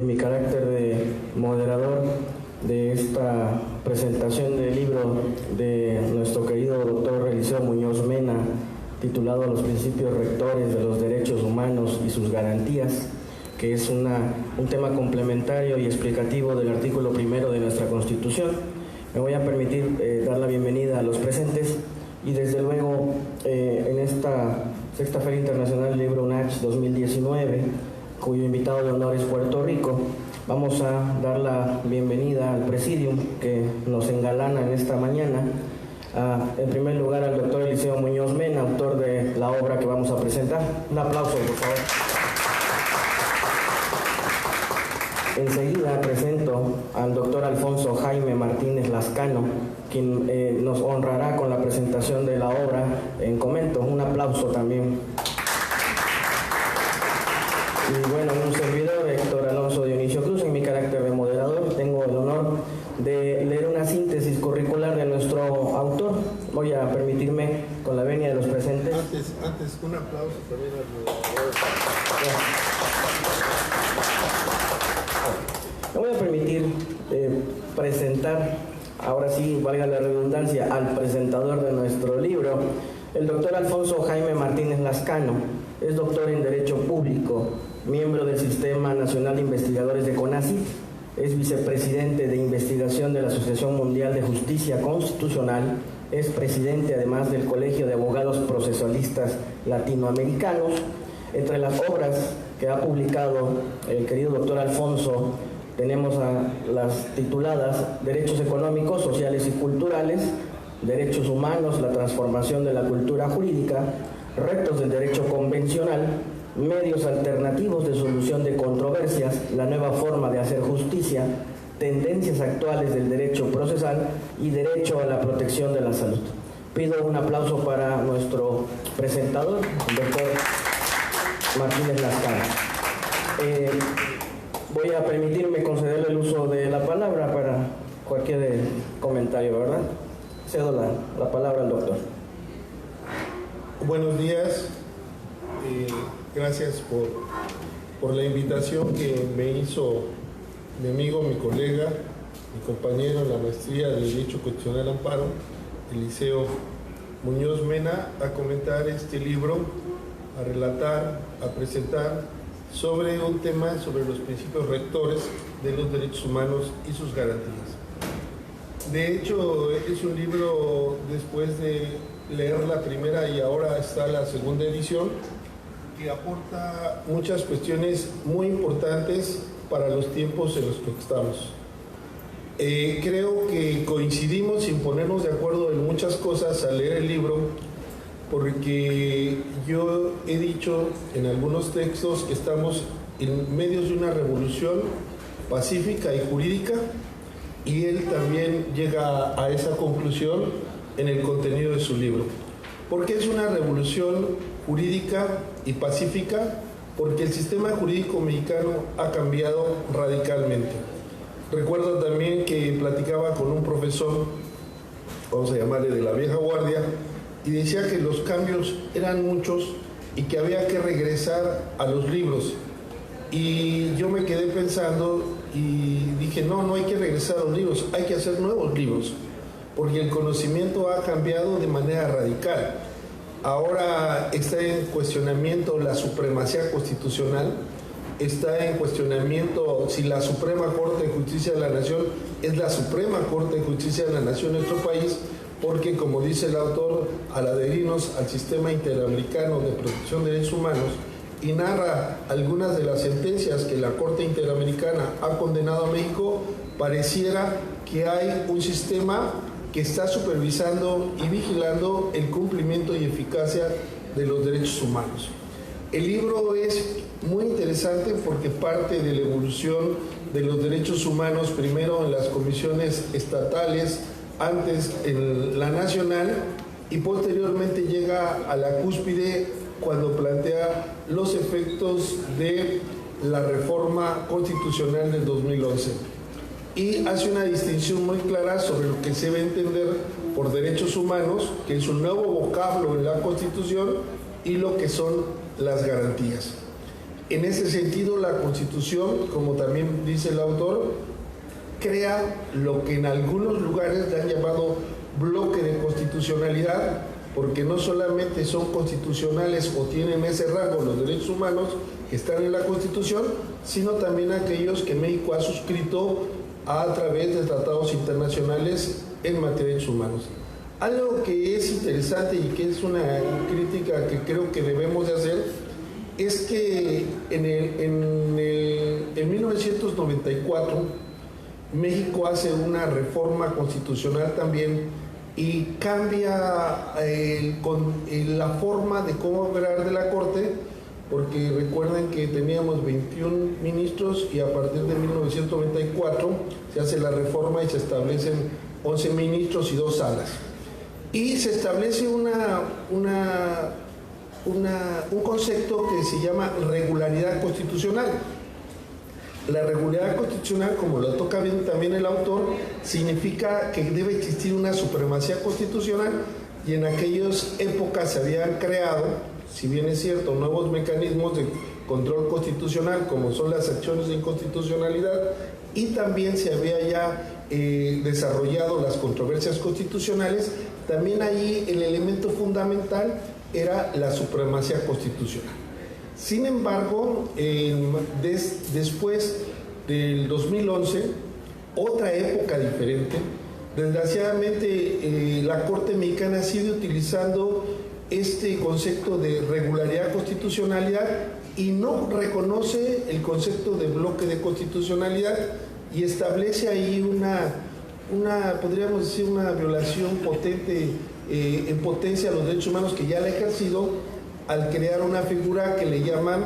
Mi carácter de moderador de esta presentación del libro de nuestro querido doctor Eliseo Muñoz Mena, titulado Los principios rectores de los derechos humanos y sus garantías, que es un tema complementario y explicativo del artículo primero de nuestra Constitución. Me voy a permitir dar la bienvenida a los presentes y desde luego en esta Sexta Feria Internacional del Libro UNACH 2019, cuyo invitado de honor es Puerto Rico, vamos a dar la bienvenida al Presidium que nos engalana en esta mañana. En primer lugar al doctor Eliseo Muñoz Mena, autor de la obra que vamos a presentar. Un aplauso, por favor. Enseguida presento al doctor Alfonso Jaime Martínez Lascano, quien nos honrará con la presentación de la obra en comento. Un aplauso también. Y bueno, un servidor, Héctor Alonso Dionisio Cruz, en mi carácter de moderador, tengo el honor de leer una síntesis curricular de nuestro autor. Voy a permitirme, con la venia de los presentes. Antes un aplauso también al moderador. Me voy a permitir presentar, ahora sí, valga la redundancia, al presentador de nuestro libro, el doctor Alfonso Jaime Martínez Lascano. Es doctor en Derecho Público, miembro del Sistema Nacional de Investigadores de CONACYT, es vicepresidente de investigación de la Asociación Mundial de Justicia Constitucional, es presidente además del Colegio de Abogados Procesalistas Latinoamericanos. Entre las obras que ha publicado el querido doctor Alfonso tenemos a las tituladas Derechos Económicos, Sociales y Culturales, Derechos Humanos, la transformación de la cultura jurídica, Retos del derecho convencional, Medios alternativos de solución de controversias, la nueva forma de hacer justicia, Tendencias actuales del derecho procesal y Derecho a la protección de la salud. Pido un aplauso para nuestro presentador, el doctor Martínez Lascano. Voy a permitirme concederle el uso de la palabra para cualquier comentario, ¿verdad? Cedo la palabra al doctor. Buenos días, gracias por la invitación que me hizo mi amigo, mi colega, mi compañero en la maestría de Derecho Constitucional Amparo, Eliseo Muñoz Mena, a comentar este libro, a relatar, a presentar sobre un tema sobre los principios rectores de los derechos humanos y sus garantías. De hecho, es un libro, después de leer la primera y ahora está la segunda edición, que aporta muchas cuestiones muy importantes para los tiempos en los que estamos. Creo que coincidimos sin ponernos de acuerdo en muchas cosas al leer el libro, porque yo he dicho en algunos textos que estamos en medio de una revolución pacífica y jurídica, y él también llega a esa conclusión en el contenido de su libro. ¿Por qué es una revolución jurídica y pacífica? Porque el sistema jurídico mexicano ha cambiado radicalmente. Recuerdo también que platicaba con un profesor, vamos a llamarle de la vieja guardia, y decía que los cambios eran muchos y que había que regresar a los libros. Y yo me quedé pensando y dije, no hay que regresar a los libros, hay que hacer nuevos libros, porque el conocimiento ha cambiado de manera radical. Ahora está en cuestionamiento la supremacía constitucional, está en cuestionamiento si la Suprema Corte de Justicia de la Nación es la Suprema Corte de Justicia de la Nación en nuestro país, porque como dice el autor, al adherirnos al Sistema Interamericano de Protección de Derechos Humanos, y narra algunas de las sentencias que la Corte Interamericana ha condenado a México, pareciera que hay un sistema que está supervisando y vigilando el cumplimiento y eficacia de los derechos humanos. El libro es muy interesante porque parte de la evolución de los derechos humanos, primero en las comisiones estatales, antes en la nacional, y posteriormente llega a la cúspide cuando plantea los efectos de la reforma constitucional del 2011. Y hace una distinción muy clara sobre lo que se debe entender por derechos humanos, que es un nuevo vocablo en la Constitución, y lo que son las garantías. En ese sentido, la Constitución, como también dice el autor, crea lo que en algunos lugares le han llamado bloque de constitucionalidad, porque no solamente son constitucionales o tienen ese rango los derechos humanos que están en la Constitución, sino también aquellos que México ha suscrito a través de tratados internacionales en materia de derechos humanos. Algo que es interesante y que es una crítica que creo que debemos de hacer es que en 1994 México hace una reforma constitucional también y cambia la forma de cómo operar de la Corte, porque recuerden que teníamos 21 ministros y a partir de 1994 se hace la reforma y se establecen 11 ministros y 2 salas. Y se establece un concepto que se llama regularidad constitucional. La regularidad constitucional, como lo toca bien también el autor, significa que debe existir una supremacía constitucional y en aquellas épocas se habían creado, si bien es cierto, nuevos mecanismos de control constitucional como son las acciones de inconstitucionalidad y también se había ya desarrollado las controversias constitucionales. También ahí el elemento fundamental era la supremacía constitucional. Sin embargo, después del 2011, otra época diferente, desgraciadamente la Corte Mexicana sigue utilizando este concepto de regularidad constitucionalidad y no reconoce el concepto de bloque de constitucionalidad y establece ahí podríamos decir, una violación potente, en potencia a los derechos humanos que ya la ha ejercido al crear una figura que le llaman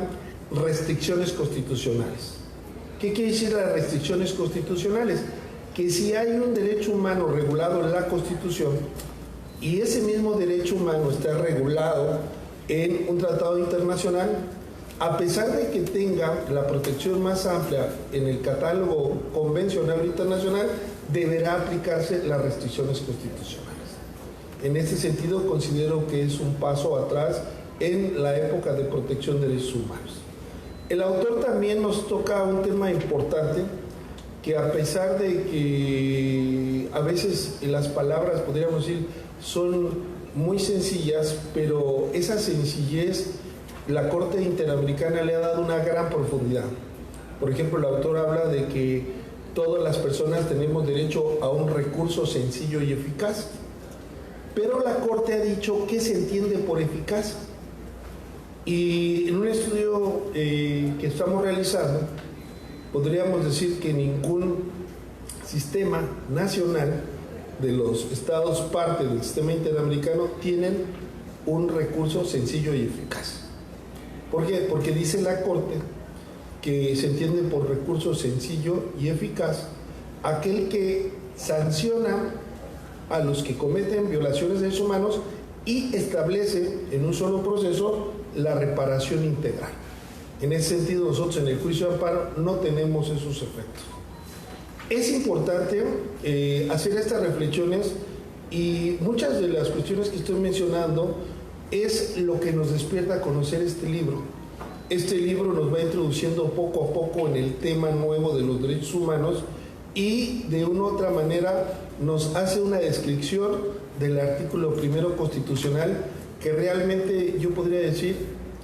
restricciones constitucionales. ¿Qué quiere decir las restricciones constitucionales? Que si hay un derecho humano regulado en la Constitución y ese mismo derecho humano está regulado en un tratado internacional, a pesar de que tenga la protección más amplia en el catálogo convencional internacional, deberá aplicarse las restricciones constitucionales. En este sentido, considero que es un paso atrás en la época de protección de derechos humanos. El autor también nos toca un tema importante, que a pesar de que a veces las palabras, podríamos decir, son muy sencillas, pero esa sencillez la Corte Interamericana le ha dado una gran profundidad. Por ejemplo, el autor habla de que todas las personas tenemos derecho a un recurso sencillo y eficaz, pero la Corte ha dicho qué se entiende por eficaz. Y en un estudio que estamos realizando, podríamos decir que ningún sistema nacional de los estados parte del sistema interamericano tienen un recurso sencillo y eficaz. ¿Por qué? Porque dice la Corte que se entiende por recurso sencillo y eficaz aquel que sanciona a los que cometen violaciones de derechos humanos y establece en un solo proceso la reparación integral. En ese sentido, nosotros en el juicio de amparo no tenemos esos efectos. Es importante hacer estas reflexiones y muchas de las cuestiones que estoy mencionando es lo que nos despierta a conocer este libro. Este libro nos va introduciendo poco a poco en el tema nuevo de los derechos humanos y de una u otra manera nos hace una descripción del artículo primero constitucional que realmente yo podría decir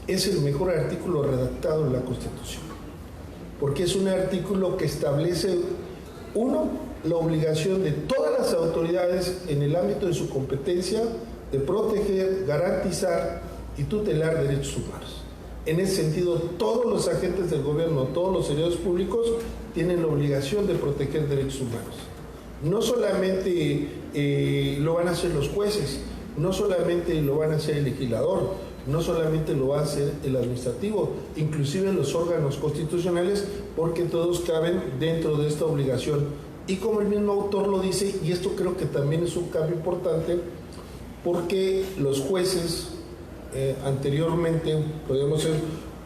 es el mejor artículo redactado en la Constitución, porque es un artículo que establece, uno, la obligación de todas las autoridades en el ámbito de su competencia de proteger, garantizar y tutelar derechos humanos. En ese sentido, todos los agentes del gobierno, todos los servidores públicos tienen la obligación de proteger derechos humanos. No solamente lo van a hacer los jueces, no solamente lo van a hacer el legislador, no solamente lo va a hacer el administrativo, inclusive los órganos constitucionales, porque todos caben dentro de esta obligación. Y como el mismo autor lo dice, y esto creo que también es un cambio importante, porque los jueces anteriormente, podríamos ser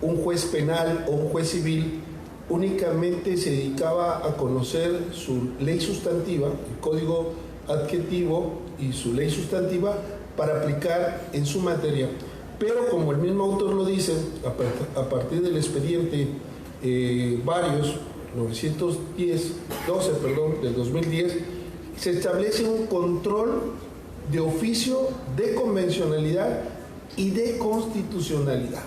un juez penal o un juez civil, únicamente se dedicaba a conocer su ley sustantiva, el código adjetivo y su ley sustantiva para aplicar en su materia. Pero como el mismo autor lo dice, a partir del expediente varios, 12, del 2010, se establece un control de oficio, de convencionalidad y de constitucionalidad.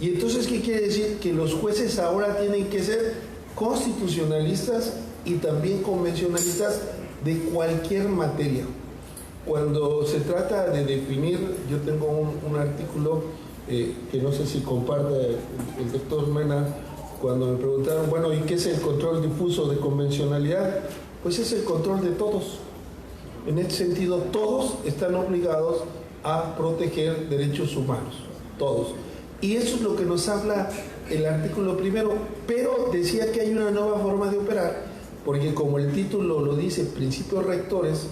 Y entonces, ¿qué quiere decir? Que los jueces ahora tienen que ser constitucionalistas y también convencionalistas de cualquier materia. Cuando se trata de definir, yo tengo un artículo que no sé si comparte el doctor Mena, cuando me preguntaron, bueno, ¿y qué es el control difuso de convencionalidad? Pues es el control de todos. En este sentido, todos están obligados a proteger derechos humanos, todos. Y eso es lo que nos habla el artículo primero, pero decía que hay una nueva forma de operar, porque como el título lo dice, principios rectores,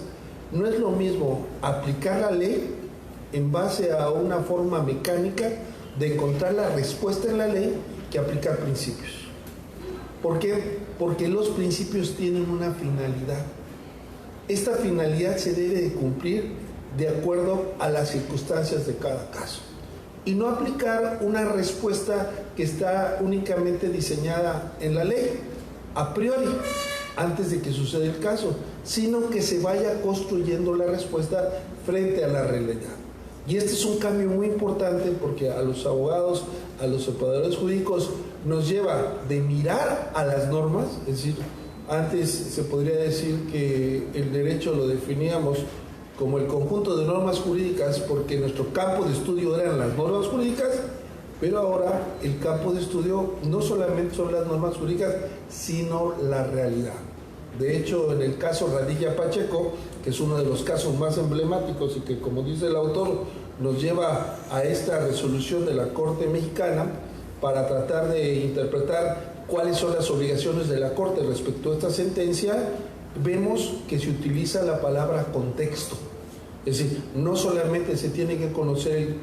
no es lo mismo aplicar la ley en base a una forma mecánica de encontrar la respuesta en la ley que aplicar principios. ¿Por qué? Porque los principios tienen una finalidad. Esta finalidad se debe de cumplir de acuerdo a las circunstancias de cada caso. Y no aplicar una respuesta que está únicamente diseñada en la ley, a priori, antes de que suceda el caso, sino que se vaya construyendo la respuesta frente a la realidad. Y este es un cambio muy importante porque a los abogados, a los operadores jurídicos, nos lleva de mirar a las normas, es decir, antes se podría decir que el derecho lo definíamos como el conjunto de normas jurídicas porque nuestro campo de estudio eran las normas jurídicas, pero ahora el campo de estudio no solamente son las normas jurídicas, sino la realidad. De hecho, en el caso Radilla Pacheco, que es uno de los casos más emblemáticos y que, como dice el autor, nos lleva a esta resolución de la Corte Mexicana para tratar de interpretar cuáles son las obligaciones de la Corte respecto a esta sentencia, vemos que se utiliza la palabra contexto. Es decir, no solamente se tiene que conocer el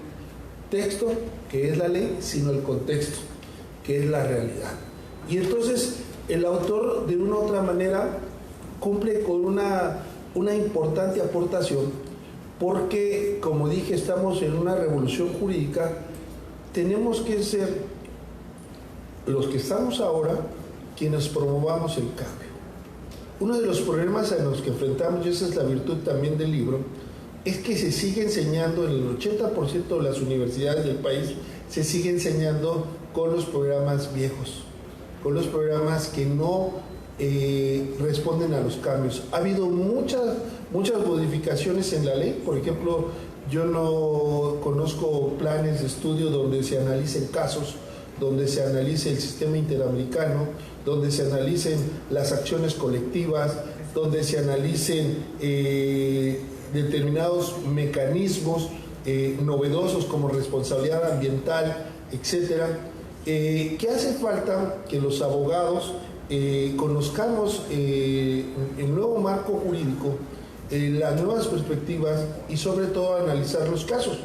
texto, que es la ley, sino el contexto, que es la realidad. Y entonces el autor, de una u otra manera, cumple con una importante aportación, porque, como dije, estamos en una revolución jurídica, tenemos que ser los que estamos ahora quienes promovamos el cambio. Uno de los problemas a los que enfrentamos, y esa es la virtud también del libro, es que se sigue enseñando en el 80% de las universidades del país, se sigue enseñando con los programas viejos, con los programas que no responden a los cambios. Ha habido muchas modificaciones en la ley. Por ejemplo, yo no conozco planes de estudio donde se analicen casos, donde se analice el sistema interamericano, donde se analicen las acciones colectivas, donde se analicen determinados mecanismos novedosos como responsabilidad ambiental, etcétera. ¿Qué hace falta? Que los abogados conozcamos el nuevo marco jurídico, las nuevas perspectivas y sobre todo analizar los casos.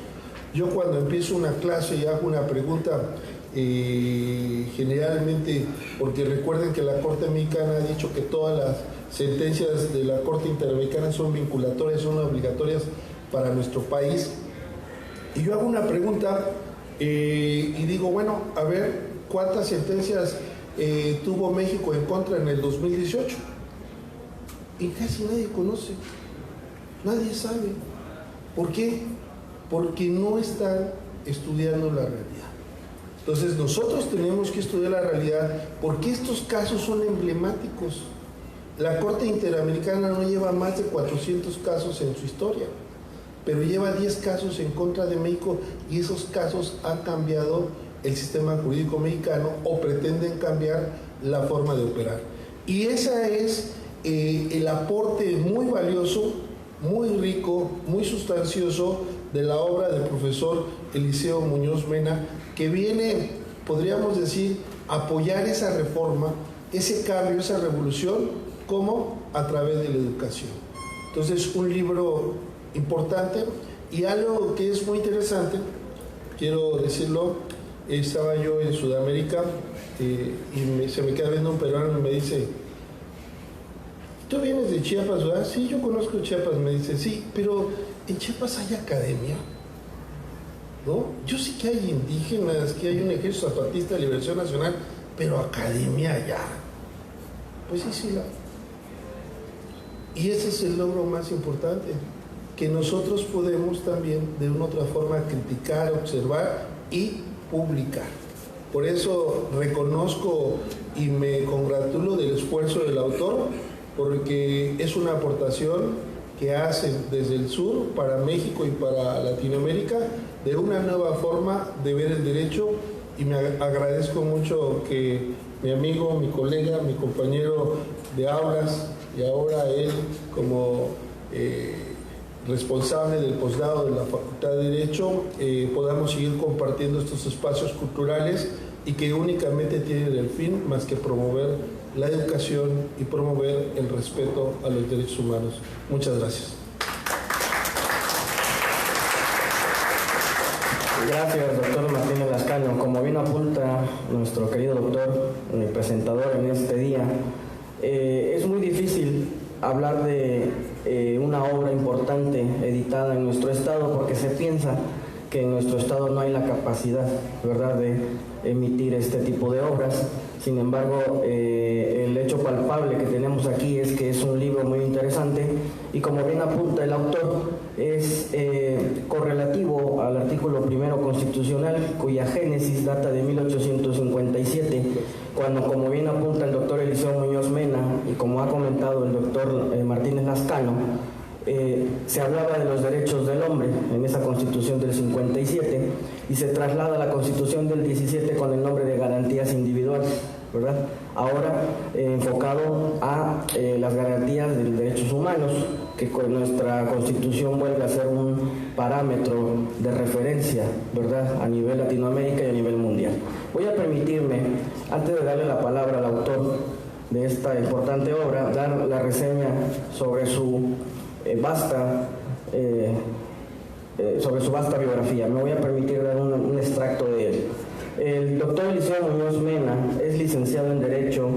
Yo cuando empiezo una clase y hago una pregunta, generalmente, porque recuerden que la Corte Mexicana ha dicho que todas las sentencias de la Corte Interamericana son vinculatorias, son obligatorias para nuestro país, y yo hago una pregunta y digo, bueno, a ver, ¿cuántas sentencias tuvo México en contra en el 2018? Y casi nadie conoce, nadie sabe. ¿Por qué? Porque no están estudiando la realidad. Entonces nosotros tenemos que estudiar la realidad porque estos casos son emblemáticos. La Corte Interamericana no lleva más de 400 casos en su historia, pero lleva 10 casos en contra de México y esos casos han cambiado el sistema jurídico mexicano o pretenden cambiar la forma de operar. Y ese es el aporte muy valioso, muy rico, muy sustancioso de la obra del profesor Eliseo Muñoz Mena, que viene, podríamos decir, a apoyar esa reforma, ese cambio, esa revolución, como a través de la educación. Entonces, un libro importante y algo que es muy interesante, quiero decirlo, estaba yo en Sudamérica y se me queda viendo un peruano y me dice, ¿tú vienes de Chiapas, verdad? Sí, yo conozco Chiapas. Me dice, sí, pero en Chiapas hay academia. ¿no? Yo sé que hay indígenas, que hay un ejército zapatista de liberación nacional, pero academia ya. Pues sí la. Y ese es el logro más importante, que nosotros podemos también de una u otra forma criticar, observar y publicar. Por eso reconozco y me congratulo del esfuerzo del autor, porque es una aportación que hacen desde el sur para México y para Latinoamérica de una nueva forma de ver el derecho, y me agradezco mucho que mi amigo, mi colega, mi compañero de aulas y ahora él como responsable del posgrado de la Facultad de Derecho, podamos seguir compartiendo estos espacios culturales y que únicamente tienen el fin más que promover la educación y promover el respeto a los derechos humanos. Muchas gracias. Gracias, doctor Martínez Lascano. Como bien apunta nuestro querido doctor, el presentador en este día, es muy difícil hablar de una obra importante editada en nuestro estado porque se piensa que en nuestro estado no hay la capacidad, ¿verdad?, de emitir este tipo de obras. Sin embargo, el hecho palpable que tenemos aquí es que es un libro muy interesante y, como bien apunta el autor, es correlativo al artículo primero constitucional, cuya génesis data de 1857, cuando, como bien apunta el doctor Eliseo Muñoz Mena y como ha comentado el doctor Martínez Lascano, se hablaba de los derechos del hombre en esa Constitución del 57 y se traslada a la Constitución del 17 con el nombre de garantías individuales, ¿verdad? Ahora enfocado a las garantías de los derechos humanos, que con nuestra Constitución vuelve a ser un parámetro de referencia, ¿verdad?, a nivel Latinoamérica y a nivel mundial. Voy a permitirme, antes de darle la palabra al autor de esta importante obra, dar la reseña sobre su vasta biografía. Me voy a permitir dar un extracto de él. El doctor Eliseo Muñoz Mena es licenciado en Derecho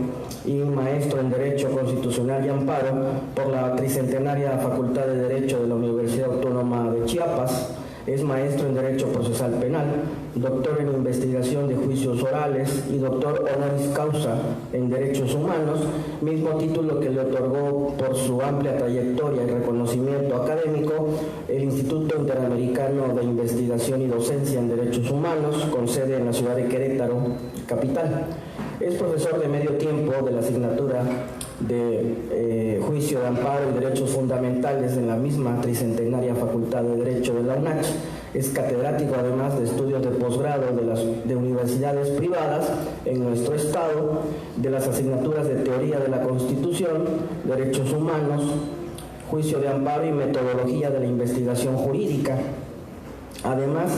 y maestro en Derecho Constitucional y Amparo por la tricentenaria Facultad de Derecho de la Universidad Autónoma de Chiapas. Es maestro en Derecho Procesal Penal, doctor en Investigación de Juicios Orales y doctor honoris causa en Derechos Humanos, mismo título que le otorgó por su amplia trayectoria y reconocimiento académico el Instituto Interamericano de Investigación y Docencia en Derechos Humanos, con sede en la ciudad de Querétaro, capital. Es profesor de medio tiempo de la asignatura de Juicio de Amparo y Derechos Fundamentales en la misma tricentenaria Facultad de Derecho de la UNACH. Es catedrático además de estudios de posgrado de universidades privadas en nuestro estado, de las asignaturas de Teoría de la Constitución, Derechos Humanos, Juicio de Amparo y Metodología de la Investigación Jurídica. Además,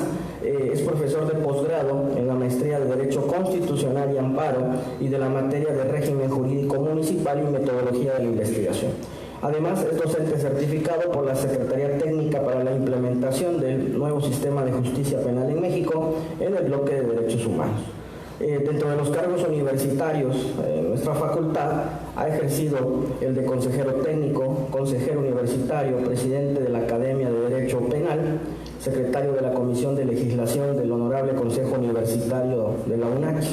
es profesor de posgrado en la maestría de Derecho Constitucional y Amparo y de la materia de Régimen Jurídico Municipal y Metodología de la Investigación. Además, es docente certificado por la Secretaría Técnica para la Implementación del nuevo Sistema de Justicia Penal en México en el bloque de Derechos Humanos. Dentro de los cargos universitarios en nuestra facultad ha ejercido el de consejero técnico, consejero universitario, presidente de la Academia de Derecho Penal, secretario de la Comisión de Legislación del Honorable Consejo Universitario de la UNACH.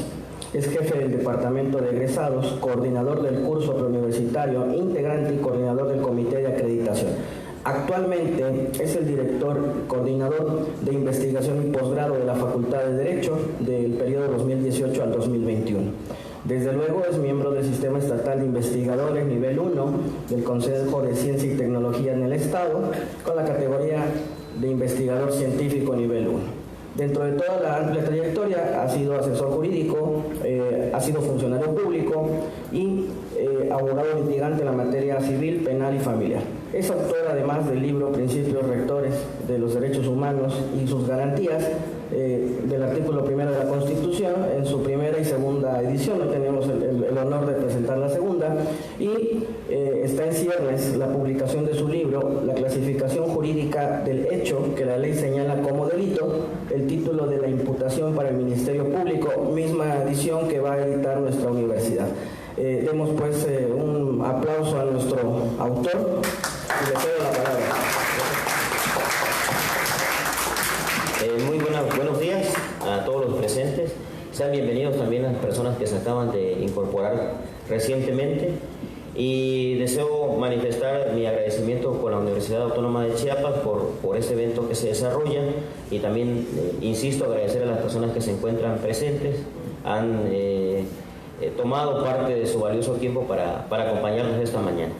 Es jefe del Departamento de Egresados, coordinador del curso preuniversitario, integrante y coordinador del Comité de Acreditación. Actualmente es el director coordinador de investigación y posgrado de la Facultad de Derecho del periodo 2018 al 2021. Desde luego es miembro del Sistema Estatal de Investigadores nivel 1 del Consejo de Ciencia y Tecnología en el Estado, con la categoría de investigador científico nivel 1. Dentro de toda la amplia trayectoria ha sido asesor jurídico, ha sido funcionario público y abogado litigante en la materia civil, penal y familiar. Es autor además del libro Principios Rectores de los Derechos Humanos y sus Garantías, del artículo primero de la Constitución, en su primera y segunda edición. Hoy tenemos el honor de presentar la segunda, y está en ciernes la publicación de su libro La clasificación jurídica del hecho que la ley señala como delito, el título de la imputación para el Ministerio Público, misma edición que va a editar nuestra universidad. Demos pues un aplauso a nuestro autor y le cedo la palabra. Muy buenas Sean bienvenidos también las personas que se acaban de incorporar recientemente. Y deseo manifestar mi agradecimiento con la Universidad Autónoma de Chiapas por este evento que se desarrolla, y también, insisto, agradecer a las personas que se encuentran presentes, han tomado parte de su valioso tiempo para acompañarnos esta mañana.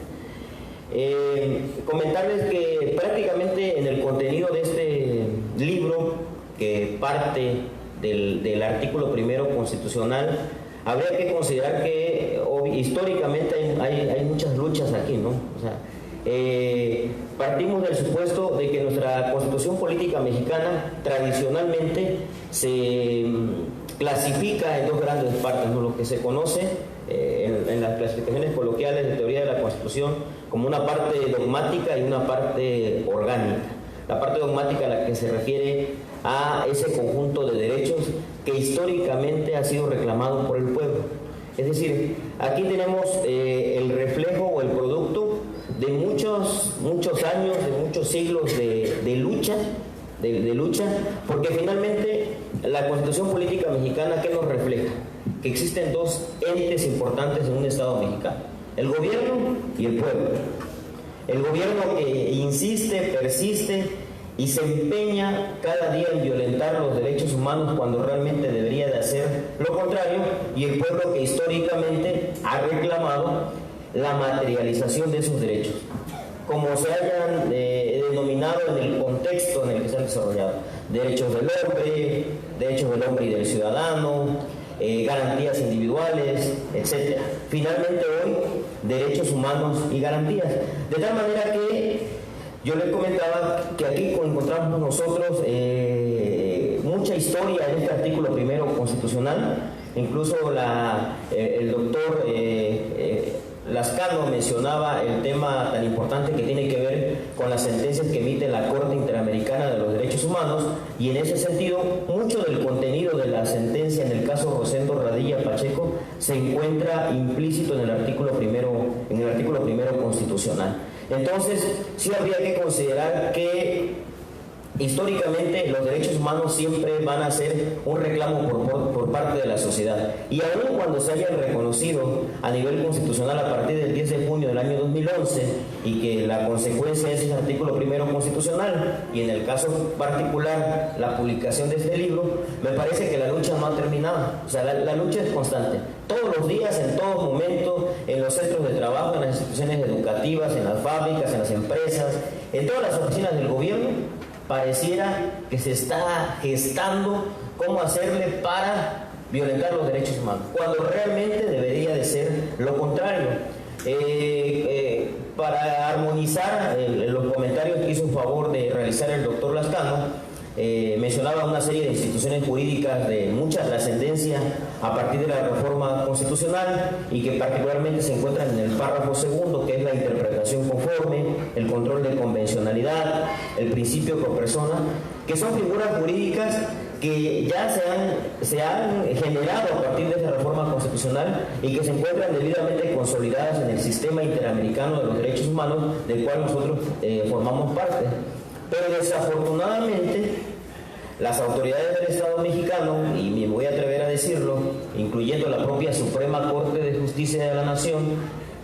Comentarles que prácticamente en el contenido de este libro, que parte del artículo primero constitucional, habría que considerar que históricamente hay muchas luchas aquí, ¿no? O sea, partimos del supuesto de que nuestra Constitución Política Mexicana tradicionalmente se clasifica en dos grandes partes, ¿no? Lo que se conoce en las clasificaciones coloquiales de teoría de la Constitución como una parte dogmática y una parte orgánica. La parte dogmática a la que se refiere a ese conjunto de derechos que históricamente ha sido reclamado por el pueblo. Es decir, aquí tenemos el reflejo o el producto de muchos años, de muchos siglos de lucha, porque finalmente la Constitución Política Mexicana, ¿qué nos refleja? Que existen dos entes importantes en un Estado mexicano: el gobierno y el pueblo. El gobierno que insiste, persiste y se empeña cada día en violentar los derechos humanos cuando realmente debería de hacer lo contrario, y el pueblo que históricamente ha reclamado la materialización de esos derechos, como se hayan denominado en el contexto en el que se han desarrollado: derechos del hombre y del ciudadano, garantías individuales, etc. Finalmente hoy, derechos humanos y garantías. De tal manera que yo les comentaba que aquí encontramos nosotros mucha historia en este artículo primero constitucional. Incluso el doctor Lascano mencionaba el tema tan importante que tiene que ver con las sentencias que emite la Corte Interamericana de los Derechos Humanos, y en ese sentido mucho del contenido de la sentencia en el caso Rosendo Radilla Pacheco se encuentra implícito en el artículo primero constitucional. Entonces, sí habría que considerar que históricamente los derechos humanos siempre van a ser un reclamo por parte de la sociedad, y aún cuando se hayan reconocido a nivel constitucional a partir del 10 de junio del año 2011, y que la consecuencia es el artículo primero constitucional, y en el caso particular la publicación de este libro, me parece que la lucha no ha terminado. O sea, la lucha es constante, todos los días, en todo momento, en los centros de trabajo, en las instituciones educativas, en las fábricas, en las empresas, en todas las oficinas del gobierno. Pareciera que se está gestando cómo hacerle para violentar los derechos humanos, cuando realmente debería de ser lo contrario. Para armonizar los comentarios que hizo favor de realizar el doctor Lascano, mencionaba una serie de instituciones jurídicas de mucha trascendencia a partir de la reforma constitucional, y que particularmente se encuentran en el párrafo segundo, que es la interpretación conforme, el control de convencionalidad, el principio pro persona, que son figuras jurídicas que ya se han generado a partir de esa reforma constitucional y que se encuentran debidamente consolidadas en el sistema interamericano de los derechos humanos, del cual nosotros formamos parte. Pero desafortunadamente las autoridades del Estado mexicano, y me voy a atrever a decirlo, incluyendo la propia Suprema Corte de Justicia de la Nación,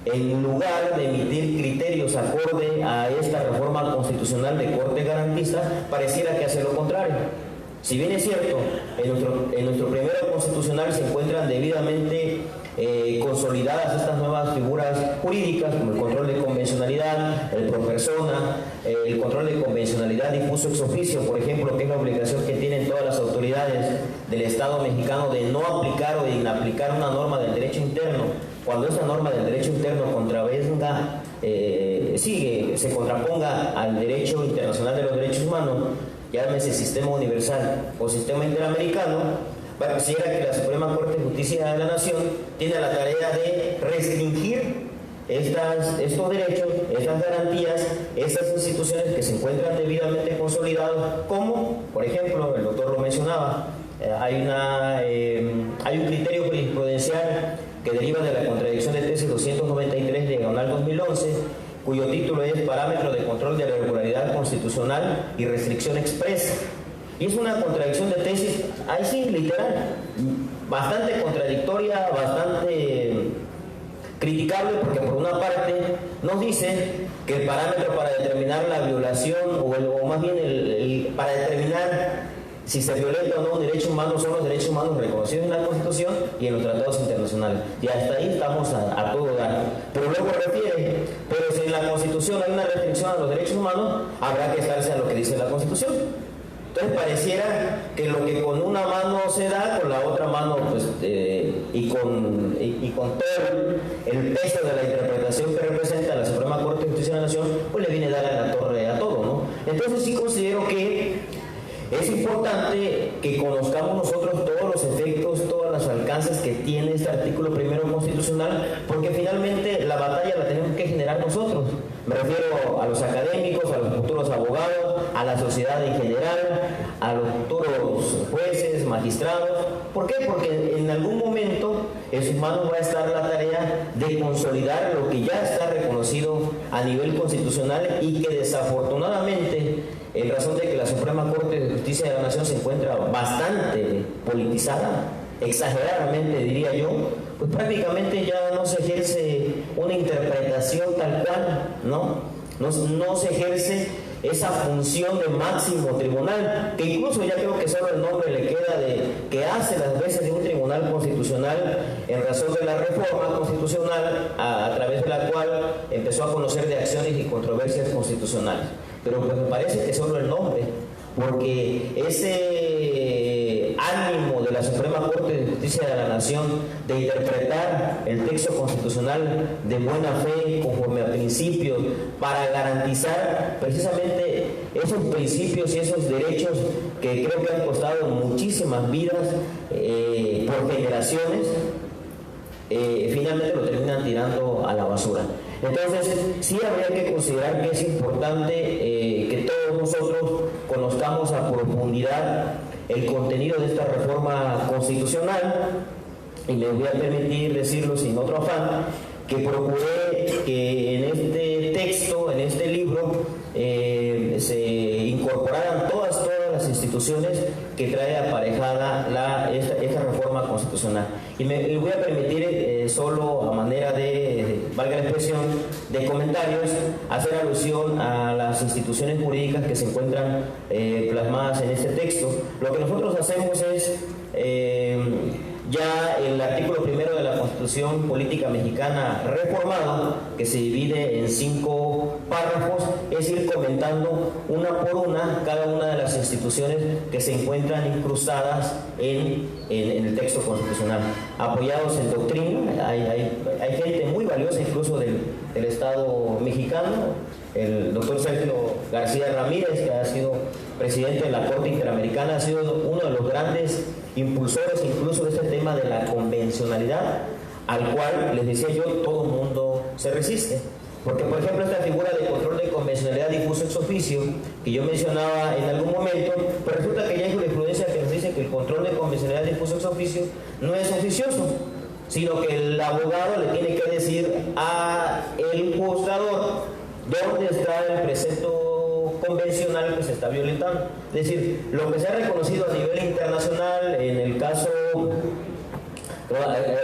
en lugar de emitir criterios acorde a esta reforma constitucional de corte garantista, pareciera que hace lo contrario. Si bien es cierto, en nuestro primero constitucional se encuentran debidamente consolidadas estas nuevas figuras jurídicas, como el control de convencionalidad, el pro persona, el control de convencionalidad difuso ex oficio, por ejemplo, que es la obligación que tienen todas las autoridades del Estado mexicano de no aplicar o de inaplicar una norma del derecho interno, cuando esa norma del derecho interno se contraponga al derecho internacional de los derechos humanos, llámese sistema universal o sistema interamericano. Pareciera que la Suprema Corte de Justicia de la Nación tiene la tarea de restringir estos derechos, estas garantías, estas instituciones que se encuentran debidamente consolidadas, como, por ejemplo, el doctor lo mencionaba, hay un criterio jurisprudencial que deriva de la contradicción de tesis 293/2011, cuyo título es Parámetro de control de regularidad constitucional y restricción expresa. Y es una contradicción de tesis, ahí sí, literal. bastante contradictoria, bastante criticable, porque por una parte nos dice que el parámetro para determinar la violación, o más bien para determinar si se violenta o no un derecho humano, son los derechos humanos reconocidos en la Constitución y en los tratados internacionales. Y hasta ahí estamos a todo dar. Pero luego refiere, pero si en la Constitución hay una restricción a los derechos humanos, habrá que estarse a lo que dice la Constitución. Entonces pareciera que lo que con una mano se da, con la otra mano, pues, y con todo el peso de la interpretación que representa la Suprema Corte de Justicia de la Nación, pues le viene a dar a la torre a todo, ¿no? Entonces sí considero que es importante que conozcamos nosotros todos los efectos, todos los alcances que tiene este artículo primero constitucional, porque finalmente la batalla la tenemos que generar nosotros. Me refiero a los académicos, a los futuros abogados, a la sociedad en general, a los futuros jueces, magistrados. ¿Por qué? Porque en algún momento en sus manos va a estar la tarea de consolidar lo que ya está reconocido a nivel constitucional y que desafortunadamente, en razón de que la Suprema Corte de Justicia de la Nación se encuentra bastante politizada, exageradamente diría yo, pues prácticamente ya no se ejerce una interpretación tal cual, no se ejerce esa función de máximo tribunal, que incluso ya creo que solo el nombre le queda de que hace las veces de un tribunal constitucional en razón de la reforma constitucional a través de la cual empezó a conocer de acciones y controversias constitucionales. Pero pues me parece que solo el nombre, porque ese ánimo de la Suprema Corte de Justicia de la Nación de interpretar el texto constitucional de buena fe, conforme a principios, para garantizar precisamente esos principios y esos derechos que creo que han costado muchísimas vidas por generaciones, finalmente lo terminan tirando a la basura. Entonces, sí habría que considerar que es importante que todos nosotros conozcamos a profundidad el contenido de esta reforma constitucional, y me voy a permitir decirlo sin otro afán, que procuré que en este texto, en este libro, se incorporaran todas las instituciones que trae aparejada esta reforma constitucional. Y me voy a permitir solo a manera de, valga la expresión, de comentarios, hacer alusión a las instituciones jurídicas que se encuentran plasmadas en este texto. Lo que nosotros hacemos es ya el artículo primero de la Constitución Política Mexicana reformado, que se divide en 5 párrafos, es ir comentando una por una cada una de las instituciones que se encuentran incrustadas en el texto constitucional, apoyados en doctrina. Hay gente muy valiosa incluso del Estado mexicano, el doctor Sergio García Ramírez, que ha sido presidente de la Corte Interamericana, ha sido uno de los grandes impulsores incluso de este tema de la convencionalidad, al cual, les decía yo, todo el mundo se resiste. Porque, por ejemplo, esta figura de control de convencionalidad difuso ex officio, que yo mencionaba en algún momento, pues resulta que ya hay jurisprudencia que nos dice que el control de convencionalidad difuso ex officio no es oficioso, sino que el abogado le tiene que decir a el juzgador dónde está el precepto convencional que se está violentando. Es decir, lo que se ha reconocido a nivel internacional, en el caso,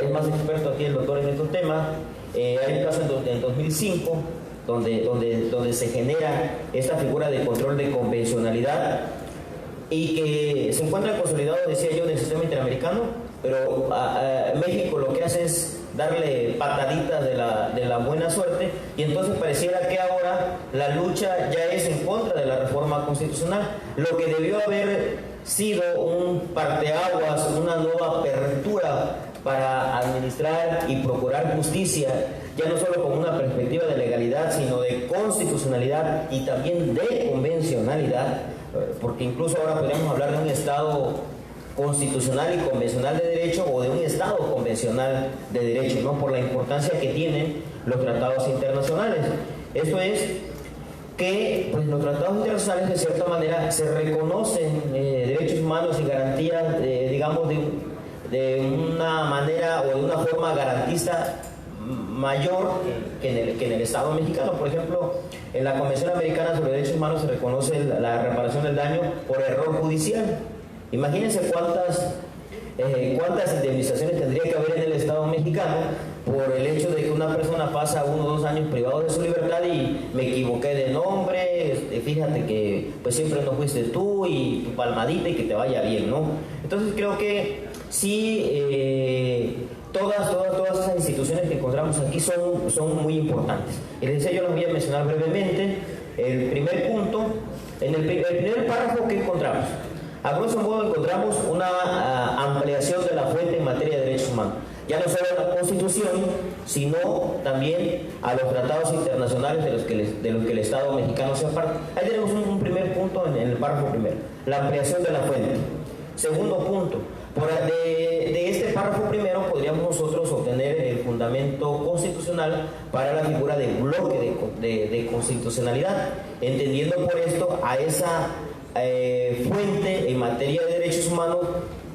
es más experto aquí el doctor en estos temas, hay un caso en 2005 donde se genera esta figura de control de convencionalidad y que se encuentra consolidado, decía yo, en el sistema interamericano, pero México lo que hace es darle pataditas de la buena suerte, y entonces pareciera que ahora la lucha ya es en contra de la reforma constitucional, lo que debió haber sido un parteaguas, una nueva apertura para administrar y procurar justicia, ya no solo con una perspectiva de legalidad, sino de constitucionalidad y también de convencionalidad, porque incluso ahora podríamos hablar de un Estado constitucional y convencional de derecho, o de un Estado convencional de derecho, ¿no? Por la importancia que tienen los tratados internacionales. Esto es que pues, los tratados internacionales de cierta manera se reconocen derechos humanos y garantías, digamos, de una manera o de una forma garantista mayor que en el Estado mexicano. Por ejemplo, en la Convención Americana sobre Derechos Humanos se reconoce la reparación del daño por error judicial. Imagínense cuántas ¿cuántas indemnizaciones tendría que haber en el Estado mexicano por el hecho de que una persona pasa 1 o 2 años privado de su libertad y me equivoqué de nombre, fíjate que pues siempre no fuiste tú y tu palmadita y que te vaya bien, ¿no? Entonces creo que sí, todas esas instituciones que encontramos aquí son muy importantes. Y les decía, yo las voy a mencionar brevemente. El primer punto, en el primer párrafo que encontramos, a grosso modo encontramos una ampliación de la fuente en materia de derechos humanos. Ya no solo a la Constitución, sino también a los tratados internacionales de los que el Estado mexicano sea parte. Ahí tenemos un primer punto en el párrafo primero, la ampliación de la fuente. Segundo punto, de este párrafo primero podríamos nosotros obtener el fundamento constitucional para la figura de bloque de constitucionalidad, entendiendo por esto a esa fuente en materia de derechos humanos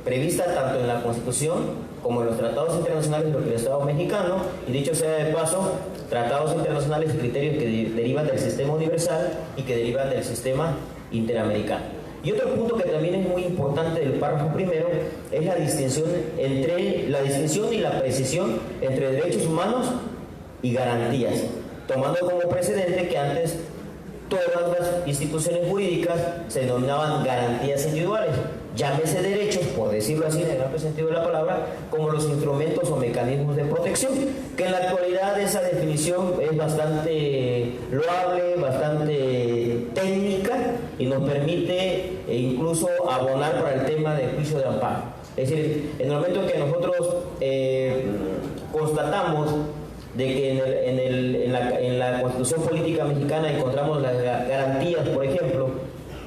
prevista tanto en la Constitución como en los tratados internacionales del Estado mexicano, y dicho sea de paso, tratados internacionales y criterios que derivan del sistema universal y que derivan del sistema interamericano. Y otro punto que también es muy importante del párrafo primero es la distinción y la precisión entre derechos humanos y garantías, tomando como precedente que antes todas las instituciones jurídicas se denominaban garantías individuales, llámese derechos, por decirlo así en el amplio sentido de la palabra, como los instrumentos o mecanismos de protección, que en la actualidad esa definición es bastante loable, bastante técnica y nos permite incluso abonar para el tema del juicio de amparo. Es decir, en el momento en que nosotros constatamos de que en la Constitución Política Mexicana encontramos las garantías, por ejemplo,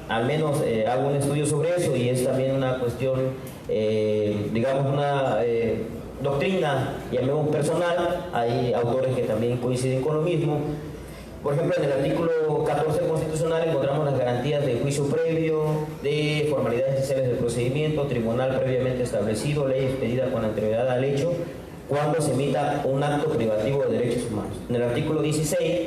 al menos hago un estudio sobre eso y es también una cuestión, digamos, una doctrina, llamemos personal, hay autores que también coinciden con lo mismo. Por ejemplo, en el artículo 14 constitucional encontramos las garantías de juicio previo, de formalidades esenciales del procedimiento, tribunal previamente establecido, ley expedida con anterioridad al hecho, cuando se emita un acto privativo de derechos humanos. En el artículo 16,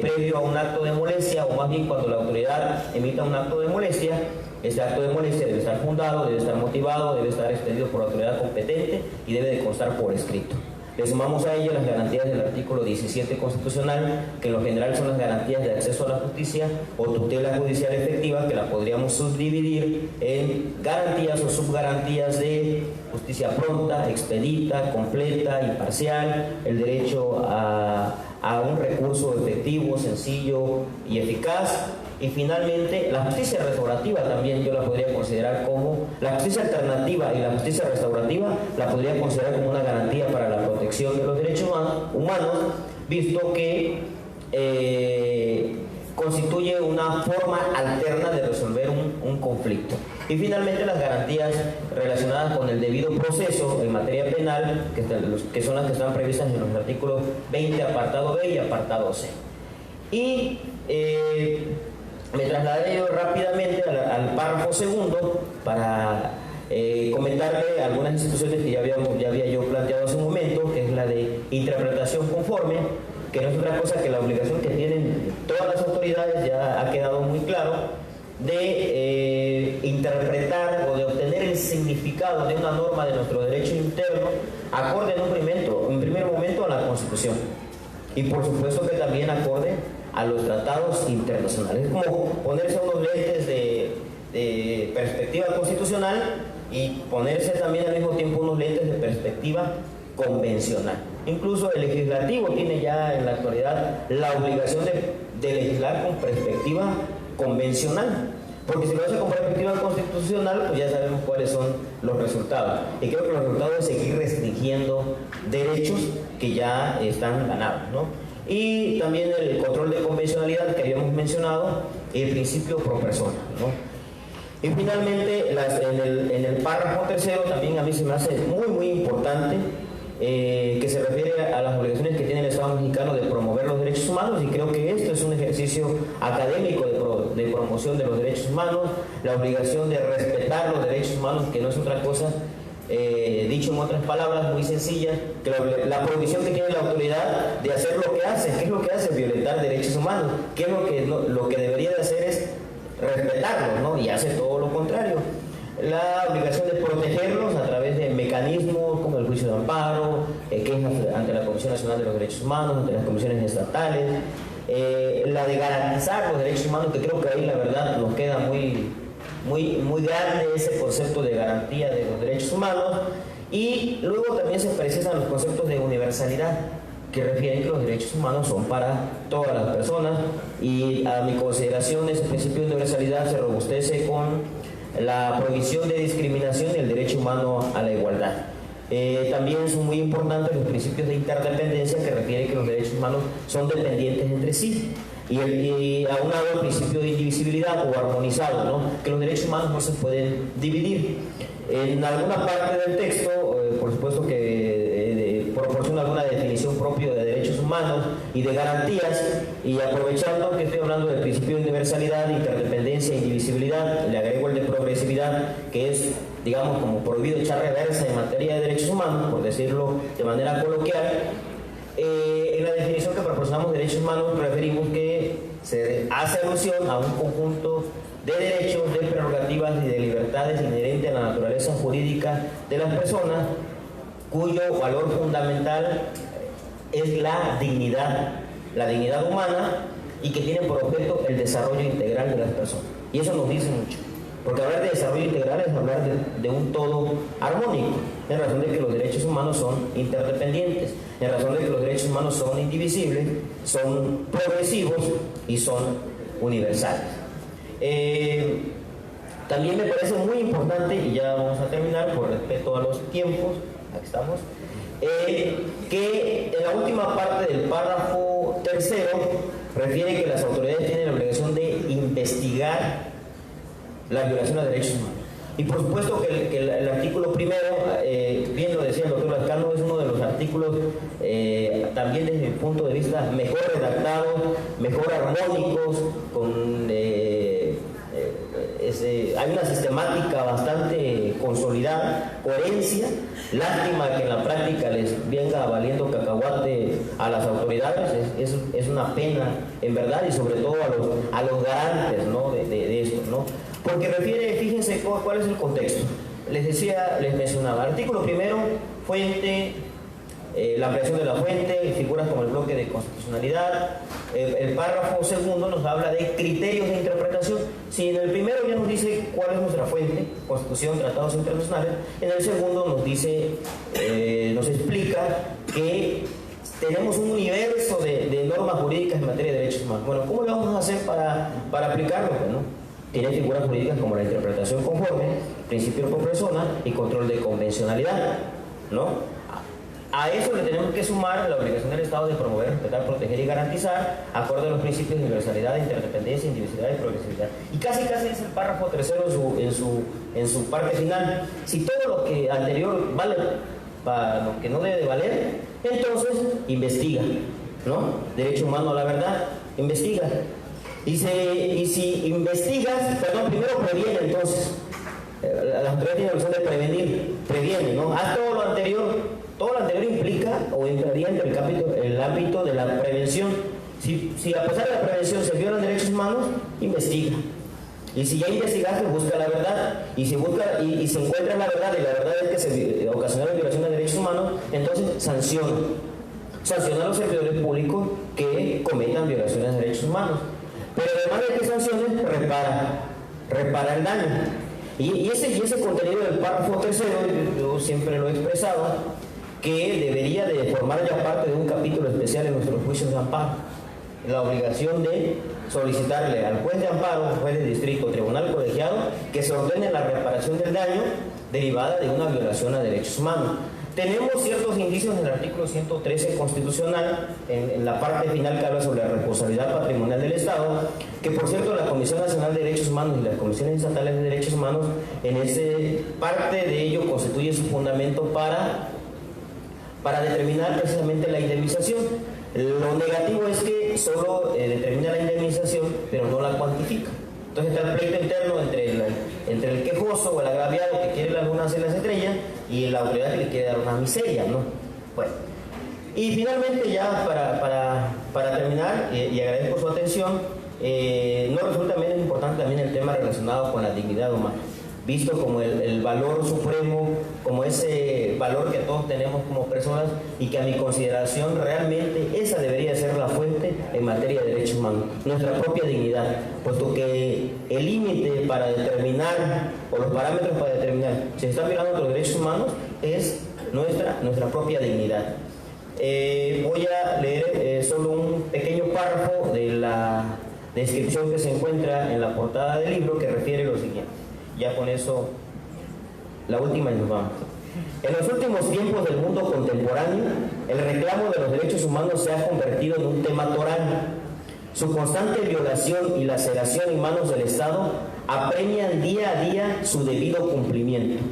previo a un acto de molestia, o más bien cuando la autoridad emita un acto de molestia, este acto de molestia debe estar fundado, debe estar motivado, debe estar expedido por autoridad competente y debe de constar por escrito. Le sumamos a ello las garantías del artículo 17 constitucional, que en lo general son las garantías de acceso a la justicia o tutela judicial efectiva, que la podríamos subdividir en garantías o subgarantías de justicia pronta, expedita, completa, imparcial, el derecho a un recurso efectivo, sencillo y eficaz. Y finalmente, la justicia restaurativa también yo la podría considerar como, la justicia alternativa y la justicia restaurativa la podría considerar como una garantía para la protección de los derechos humanos, visto que constituye una forma alterna de resolver un conflicto. Y finalmente, las garantías relacionadas con el debido proceso en materia penal, que son las que están previstas en los artículos 20, apartado B y apartado C. Y me trasladé yo rápidamente al párrafo segundo para comentarle algunas instituciones que ya había yo planteado hace un momento, que es la de interpretación conforme, que no es otra cosa que la obligación que tienen todas las autoridades, ya ha quedado muy claro, de interpretar o de obtener el significado de una norma de nuestro derecho interno acorde en un primer momento a la Constitución y por supuesto que también acorde a los tratados internacionales. Es como ponerse unos lentes de perspectiva constitucional y ponerse también al mismo tiempo unos lentes de perspectiva convencional. Incluso el legislativo tiene ya en la actualidad la obligación de legislar con perspectiva convencional, porque si lo hace con perspectiva constitucional, pues ya sabemos cuáles son los resultados. Y creo que los resultados es seguir restringiendo derechos que ya están ganados, ¿no? Y también el control de convencionalidad que habíamos mencionado y el principio pro persona, ¿no? Y finalmente, en el párrafo tercero también a mí se me hace muy importante que se refiere a las obligaciones que tiene el Estado mexicano de promover los derechos humanos, y creo que esto es un ejercicio académico de promoción de los derechos humanos, la obligación de respetar los derechos humanos, que no es otra cosa, dicho en otras palabras muy sencillas, que la prohibición que tiene la autoridad de hacer lo que hace. ¿Qué es lo que hace? Violentar derechos humanos. ¿Qué es lo que debería de hacer? Es respetarlos, ¿no? Y hace todo lo contrario. la obligación de protegerlos a través de mecanismos como el juicio de amparo, quejas ante la Comisión Nacional de los Derechos Humanos, ante las comisiones estatales, la de garantizar los derechos humanos, que creo que ahí la verdad nos queda muy grande ese concepto de garantía de los derechos humanos, y luego también se precisan los conceptos de universalidad, que refieren que los derechos humanos son para todas las personas, y a mi consideración ese principio de universalidad se robustece con la prohibición de discriminación y el derecho humano a la igualdad. También son muy importantes los principios de interdependencia, que refieren que los derechos humanos son dependientes entre sí, y aunado al principio de indivisibilidad o armonizado, ¿no? Que los derechos humanos no se pueden dividir. En alguna parte del texto, por supuesto que proporciona alguna definición propia de derechos humanos y de garantías, y aprovechando que estoy hablando del principio de universalidad, interdependencia e indivisibilidad, le agrego el de progresividad, que es, digamos, como prohibido echar reversa en materia de derechos humanos, por decirlo de manera coloquial. En la definición que proporcionamos de derechos humanos referimos que se hace alusión a un conjunto de derechos, de prerrogativas y de libertades inherentes a la naturaleza jurídica de las personas, cuyo valor fundamental es la dignidad humana, y que tienen por objeto el desarrollo integral de las personas. Y eso nos dice mucho, porque hablar de desarrollo integral es hablar de un todo armónico, en razón de que los derechos humanos son interdependientes, en razón de que los derechos humanos son indivisibles, son progresivos y son universales. También me parece muy importante, y ya vamos a terminar por respeto a los tiempos, aquí estamos, que en la última parte del párrafo tercero refiere que las autoridades tienen la obligación de investigar las violaciones de derechos humanos. Y por supuesto que el artículo primero, bien lo decía el doctor Lascano, es uno de los artículos también desde mi punto de vista mejor redactados, mejor armónicos, hay una sistemática bastante consolidada, coherencia. Lástima que en la práctica les venga valiendo cacahuate a las autoridades, es una pena en verdad, y sobre todo a los garantes, ¿no? de esto, ¿no? Porque refiere, fíjense cuál es el contexto. Les mencionaba, artículo primero, fuente, la ampliación de la fuente, figuras como el bloque de constitucionalidad. El párrafo segundo nos habla de criterios de interpretación. Si en el primero ya nos dice cuál es nuestra fuente, Constitución, tratados internacionales, en el segundo nos dice, nos explica que tenemos un universo de normas jurídicas en materia de derechos humanos. Bueno, ¿cómo lo vamos a hacer para aplicarlo? Bueno, tiene figuras jurídicas como la interpretación conforme, principio por persona y control de convencionalidad, ¿no? A eso le tenemos que sumar la obligación del Estado de promover, respetar, proteger y garantizar, acorde a los principios de universalidad, interdependencia, indivisibilidad y progresividad. Y casi es el párrafo tercero en su parte final. Si todo lo que anterior vale para lo que no debe de valer, entonces investiga, ¿no? Derecho humano a la verdad, investiga. Y si investigas, primero previene, entonces. Las autoridades tienen la opción de previene, ¿no? Haz todo lo anterior. Todo lo anterior implica o entraría entre el ámbito de la prevención. Si a pesar de la prevención se violan derechos humanos, investiga. Y si ya investigaste, busca la verdad. Y si se encuentra la verdad, y la verdad es que se ocasionaron violaciones de derechos humanos, entonces sanciona a los servidores públicos que cometan violaciones de derechos humanos. Pero además de que sancione, repara el daño. Y ese contenido del párrafo tercero, yo siempre lo he expresado, que debería de formar ya parte de un capítulo especial en nuestros juicios de amparo. La obligación de solicitarle al juez de amparo, juez de distrito, tribunal colegiado, que se ordene la reparación del daño derivada de una violación a derechos humanos. Tenemos ciertos indicios en el artículo 113 constitucional, en la parte final que habla sobre la responsabilidad patrimonial del Estado, que por cierto la Comisión Nacional de Derechos Humanos y las Comisiones Estatales de Derechos Humanos, parte de ello constituye su fundamento para determinar precisamente la indemnización. Lo negativo es que solo determina la indemnización, pero no la cuantifica. Entonces está el pleito interno entre el quejoso o el agraviado que quiere las lunas en las estrellas y la autoridad que le quiere dar una miseria, ¿no? Bueno, y finalmente ya para terminar, y agradezco su atención, no resulta menos importante también el tema relacionado con la dignidad humana. visto como el valor supremo, como ese valor que todos tenemos como personas, y que a mi consideración realmente esa debería ser la fuente en materia de derechos humanos, nuestra propia dignidad, puesto que el límite para determinar, o los parámetros para determinar si se están violando los derechos humanos, es nuestra propia dignidad. Voy a leer solo un pequeño párrafo de la descripción que se encuentra en la portada del libro, que refiere lo siguiente. Ya con eso, la última y nos vamos. En los últimos tiempos del mundo contemporáneo, el reclamo de los derechos humanos se ha convertido en un tema toral. Su constante violación y laceración en manos del Estado apremian día a día su debido cumplimiento.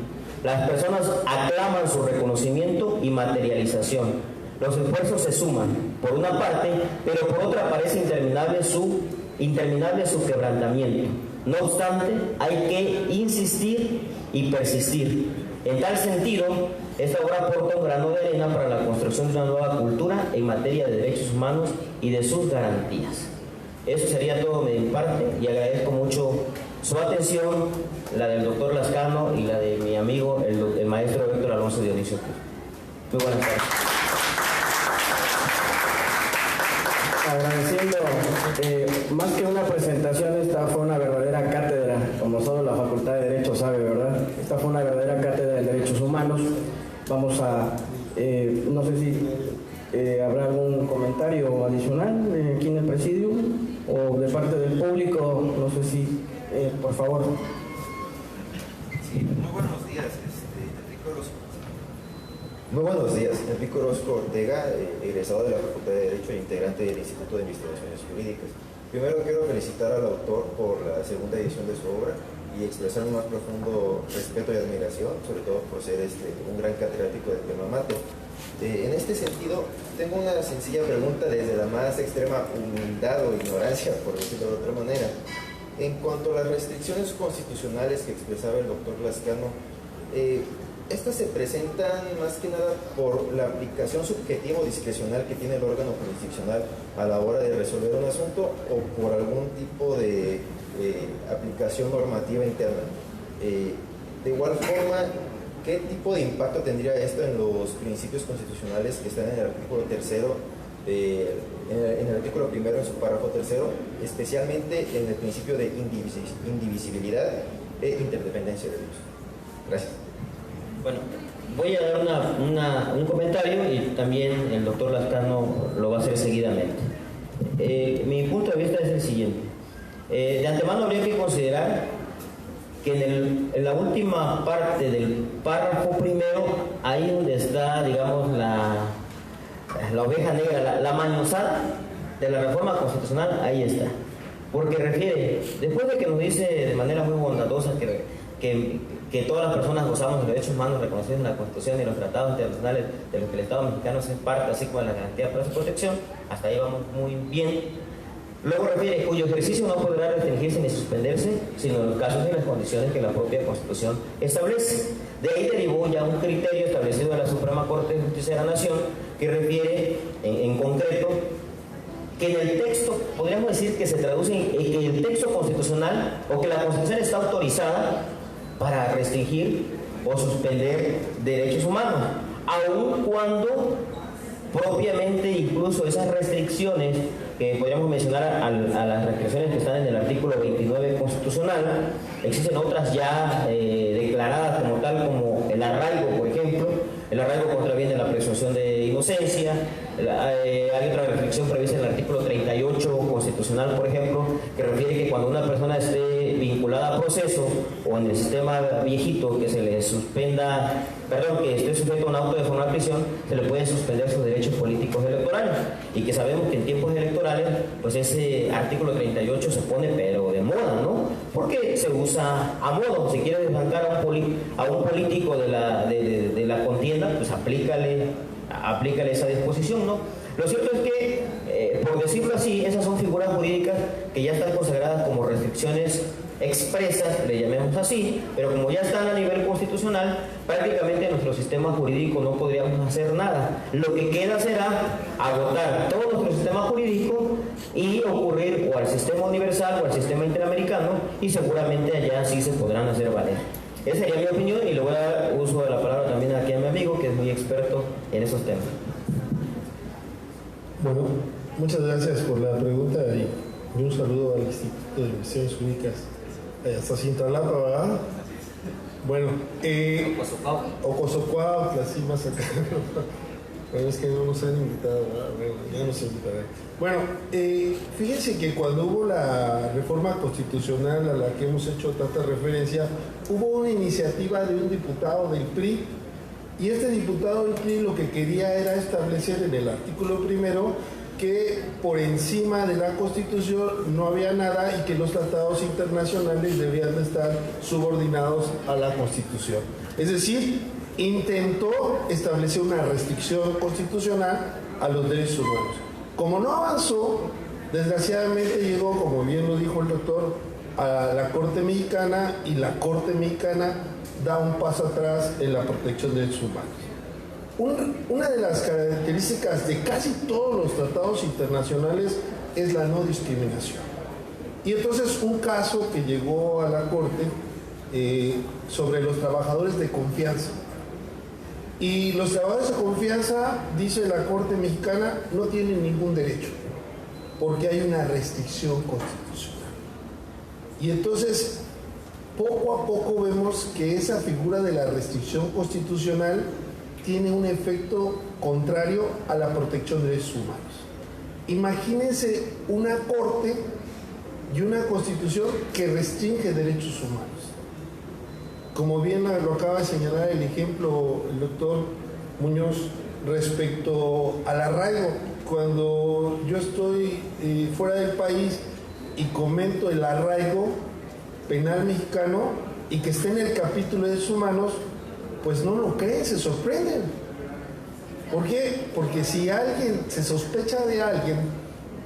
Las personas aclaman su reconocimiento y materialización. Los esfuerzos se suman, por una parte, pero por otra parece interminable su quebrantamiento. No obstante, hay que insistir y persistir. En tal sentido, esta obra aporta un grano de arena para la construcción de una nueva cultura en materia de derechos humanos y de sus garantías. Eso sería todo de mi parte, y agradezco mucho su atención, la del doctor Lascano y la de mi amigo, el maestro Héctor Alonso Dionisio Cruz. Muy buenas tardes. Agradeciendo, más que una presentación, esta fue una verdadera cátedra, como solo la Facultad de Derecho sabe, ¿verdad? Esta fue una verdadera cátedra de derechos humanos. Vamos a, no sé si habrá algún comentario adicional aquí en el presidium o de parte del público, no sé si, por favor. Sí, muy buenos días, Enrique Orozco. Muy buenos días, Enrique Orozco Ortega, egresado de la Facultad de Derecho e integrante del Instituto de Investigaciones Jurídicas. Primero quiero felicitar al autor por la segunda edición de su obra y expresar un más profundo respeto y admiración, sobre todo por ser un gran catedrático del tema mate. En este sentido, tengo una sencilla pregunta desde la más extrema humildad o ignorancia, por decirlo de otra manera. En cuanto a las restricciones constitucionales que expresaba el doctor Lascano, estas se presentan más que nada por la aplicación subjetiva o discrecional que tiene el órgano jurisdiccional a la hora de resolver un asunto, o por algún tipo de aplicación normativa interna. De igual forma, ¿qué tipo de impacto tendría esto en los principios constitucionales que están en el artículo tercero, en el artículo primero, en su párrafo tercero, especialmente en el principio de indivisibilidad e interdependencia de Dios? Gracias. Bueno, voy a dar un comentario, y también el doctor Lascano lo va a hacer seguidamente. Mi punto de vista es el siguiente. De antemano habría que considerar que en la última parte del párrafo primero, ahí donde está, digamos, la oveja negra, la mañosada de la reforma constitucional, ahí está. Porque refiere, después de que nos dice de manera muy bondadosa que todas las personas gozamos de derechos humanos reconocidos en la Constitución y los tratados internacionales de los que el Estado mexicano es parte, así como la garantía para su protección, hasta ahí vamos muy bien. Luego refiere, cuyo ejercicio no podrá restringirse ni suspenderse, sino en los casos y las condiciones que la propia Constitución establece. De ahí derivó ya un criterio establecido en la Suprema Corte de Justicia de la Nación, que refiere en concreto que en el texto, podríamos decir que se traduce en que el texto constitucional, o que la Constitución está autorizada para restringir o suspender derechos humanos, aun cuando propiamente incluso esas restricciones, que podríamos mencionar a las restricciones que están en el artículo 29 constitucional, existen otras ya declaradas como tal, como el arraigo, por ejemplo. El arraigo contraviene la presunción de inocencia. Hay otra restricción prevista en el artículo 38 constitucional, por ejemplo, que refiere que cuando una persona esté vinculada a proceso, o en el sistema viejito, que se le suspenda, que esté sujeto a un auto de formal prisión, se le pueden suspender sus derechos políticos electorales. Y que sabemos que en tiempos electorales, pues ese artículo 38 se pone pero de moda, ¿no? Porque se usa a modo. Si quiere desbancar a un político de la contienda, pues aplícale esa disposición, ¿no? Lo cierto es que, por decirlo así, esas son figuras jurídicas que ya están consagradas como restricciones expresas, le llamemos así, pero como ya están a nivel constitucional, prácticamente en nuestro sistema jurídico no podríamos hacer nada. Lo que queda será agotar todo nuestro sistema jurídico y ocurrir o al sistema universal o al sistema interamericano, y seguramente allá sí se podrán hacer valer. Esa sería mi opinión y le voy a dar uso de la palabra también aquí a mi amigo que es muy experto en esos temas. Bueno, muchas gracias por la pregunta y un saludo al Instituto de Investigaciones Jurídicas hasta Cintalapa, ¿verdad? Bueno, Ocosocuautla, sí, más acá. Bueno, es que no nos han invitado, ¿verdad? Bueno, ya nos invitarán. Bueno, fíjense que cuando hubo la reforma constitucional a la que hemos hecho tanta referencia, hubo una iniciativa de un diputado del PRI, y este diputado del PRI lo que quería era establecer en el artículo primero que por encima de la Constitución no había nada y que los tratados internacionales debían de estar subordinados a la Constitución. Es decir, intentó establecer una restricción constitucional a los derechos humanos. Como no avanzó, desgraciadamente llegó, como bien lo dijo el doctor, a la Corte Mexicana, y la Corte Mexicana da un paso atrás en la protección de derechos humanos. Una de las características de casi todos los tratados internacionales es la no discriminación. Y entonces un caso que llegó a la Corte sobre los trabajadores de confianza. Y los trabajadores de confianza, dice la Corte Mexicana, no tienen ningún derecho, porque hay una restricción constitucional. Y entonces, poco a poco vemos que esa figura de la restricción constitucional tiene un efecto contrario a la protección de derechos humanos. Imagínense una Corte y una Constitución que restringe derechos humanos. Como bien lo acaba de señalar el ejemplo el doctor Muñoz respecto al arraigo. Cuando yo estoy fuera del país y comento el arraigo penal mexicano y que esté en el capítulo de derechos humanos, pues no lo creen, se sorprenden. ¿Por qué? Porque si alguien se sospecha de alguien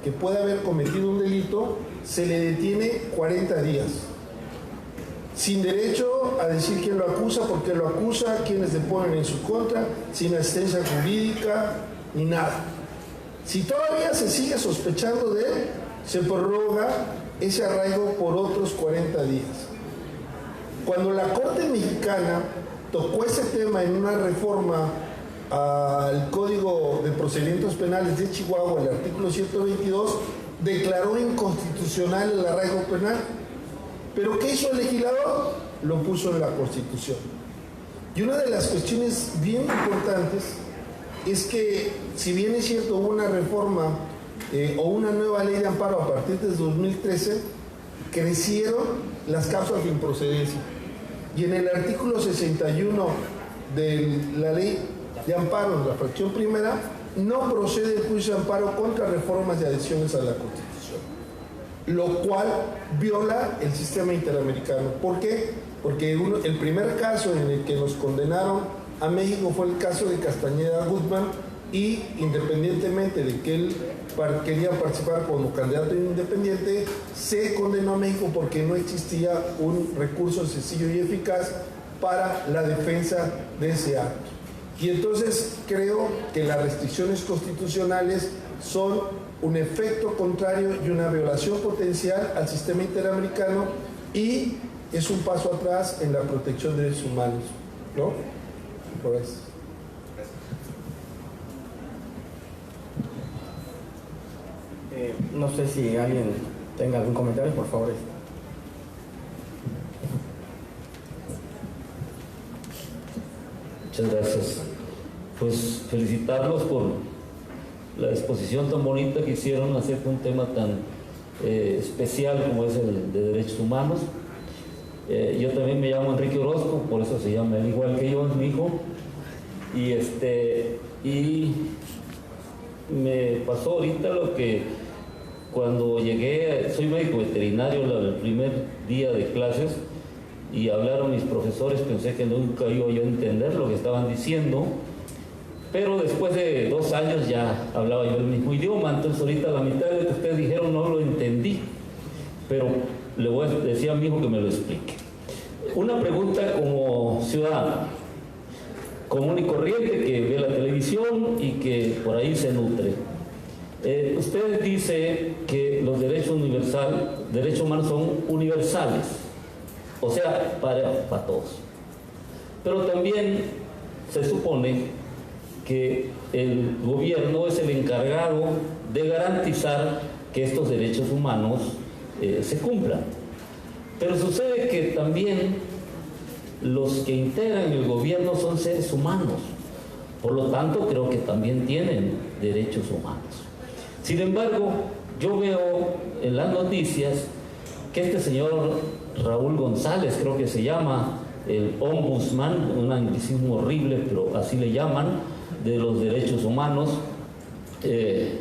que puede haber cometido un delito, se le detiene 40 días. Sin derecho a decir quién lo acusa, por qué lo acusa, quiénes le ponen en su contra, sin asistencia jurídica, ni nada. Si todavía se sigue sospechando de él, se prorroga ese arraigo por otros 40 días. Cuando la Corte Mexicana tocó ese tema en una reforma al Código de Procedimientos Penales de Chihuahua, el artículo 122, declaró inconstitucional el arraigo penal. ¿Pero qué hizo el legislador? Lo puso en la Constitución. Y una de las cuestiones bien importantes es que, si bien es cierto, hubo una reforma o una nueva ley de amparo a partir de 2013, crecieron las causas de improcedencia. Y en el artículo 61 de la ley de amparo, en la fracción primera, no procede el juicio de amparo contra reformas y adiciones a la Constitución, lo cual viola el sistema interamericano. ¿Por qué? Porque el primer caso en el que nos condenaron a México fue el caso de Castañeda Guzmán, y independientemente de que él quería participar como candidato independiente, se condenó a México porque no existía un recurso sencillo y eficaz para la defensa de ese acto. Y entonces creo que las restricciones constitucionales son un efecto contrario y una violación potencial al sistema interamericano, y es un paso atrás en la protección de derechos humanos, ¿no? Por eso. No sé si alguien tenga algún comentario, por favor. Muchas gracias. Pues felicitarlos por la exposición tan bonita que hicieron acerca de un tema tan especial como es el de derechos humanos. Yo también me llamo Enrique Orozco, por eso se llama él igual que yo, es mi hijo. Y me pasó ahorita lo que cuando llegué, soy médico veterinario, el primer día de clases, y hablaron mis profesores, pensé que nunca iba yo a entender lo que estaban diciendo, pero después de 2 años ya hablaba yo el mismo idioma. Entonces ahorita la mitad de lo que ustedes dijeron no lo entendí, pero le voy a decir a mi hijo que me lo explique. Una pregunta como ciudadano común y corriente que ve la televisión y que por ahí se nutre. Usted dice que los derechos humanos son universales, o sea, para todos. Pero también se supone que el gobierno es el encargado de garantizar que estos derechos humanos se cumplan. Pero sucede que también los que integran el gobierno son seres humanos, por lo tanto creo que también tienen derechos humanos. Sin embargo, yo veo en las noticias que este señor Raúl González, creo que se llama el ombudsman, un anglicismo horrible, pero así le llaman, de los derechos humanos,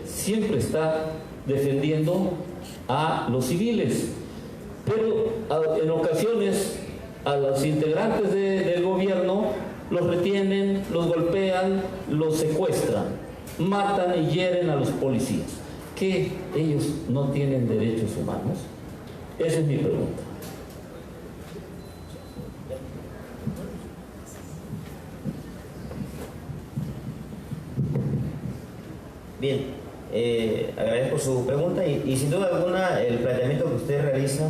siempre está defendiendo a los civiles, pero en ocasiones a los integrantes del gobierno los retienen, los golpean, los secuestran, matan y hieren a los policías. ¿Que ellos no tienen derechos humanos? Esa es mi pregunta. Bien, agradezco su pregunta y sin duda alguna el planteamiento que usted realiza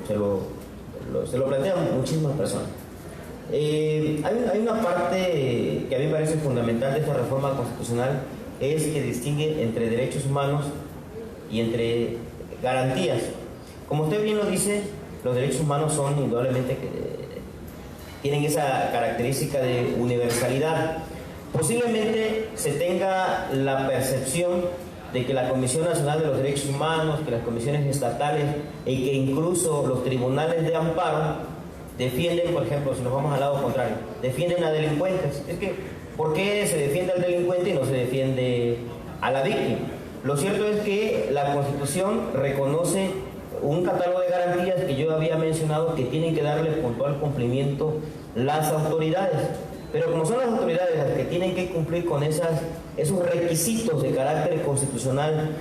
se lo plantean muchísimas personas. Hay una parte que a mí me parece fundamental de esta reforma constitucional, es que distingue entre derechos humanos y entre garantías. Como usted bien lo dice, los derechos humanos son indudablemente tienen esa característica de universalidad. Posiblemente se tenga la percepción de que la Comisión Nacional de los Derechos Humanos, que las comisiones estatales y que incluso los tribunales de amparo defienden, por ejemplo, si nos vamos al lado contrario, defienden a delincuentes. Es que, ¿por qué se defiende al delincuente y no se defiende a la víctima? Lo cierto es que la Constitución reconoce un catálogo de garantías que yo había mencionado que tienen que darle puntual cumplimiento las autoridades. Pero como son las autoridades las que tienen que cumplir con esos requisitos de carácter constitucional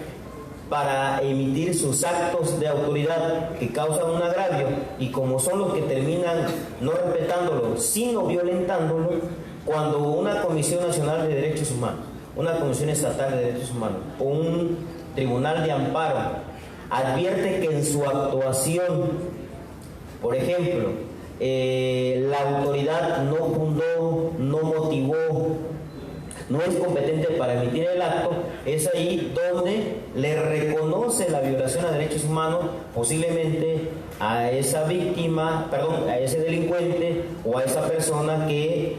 para emitir sus actos de autoridad que causan un agravio, y como son los que terminan no respetándolo, sino violentándolo, cuando una Comisión Nacional de Derechos Humanos, una Comisión Estatal de Derechos Humanos o un Tribunal de Amparo advierte que en su actuación, por ejemplo, la autoridad no fundó, no motivó, no es competente para emitir el acto, es ahí donde le reconoce la violación a derechos humanos posiblemente a esa víctima, perdón, a ese delincuente o a esa persona que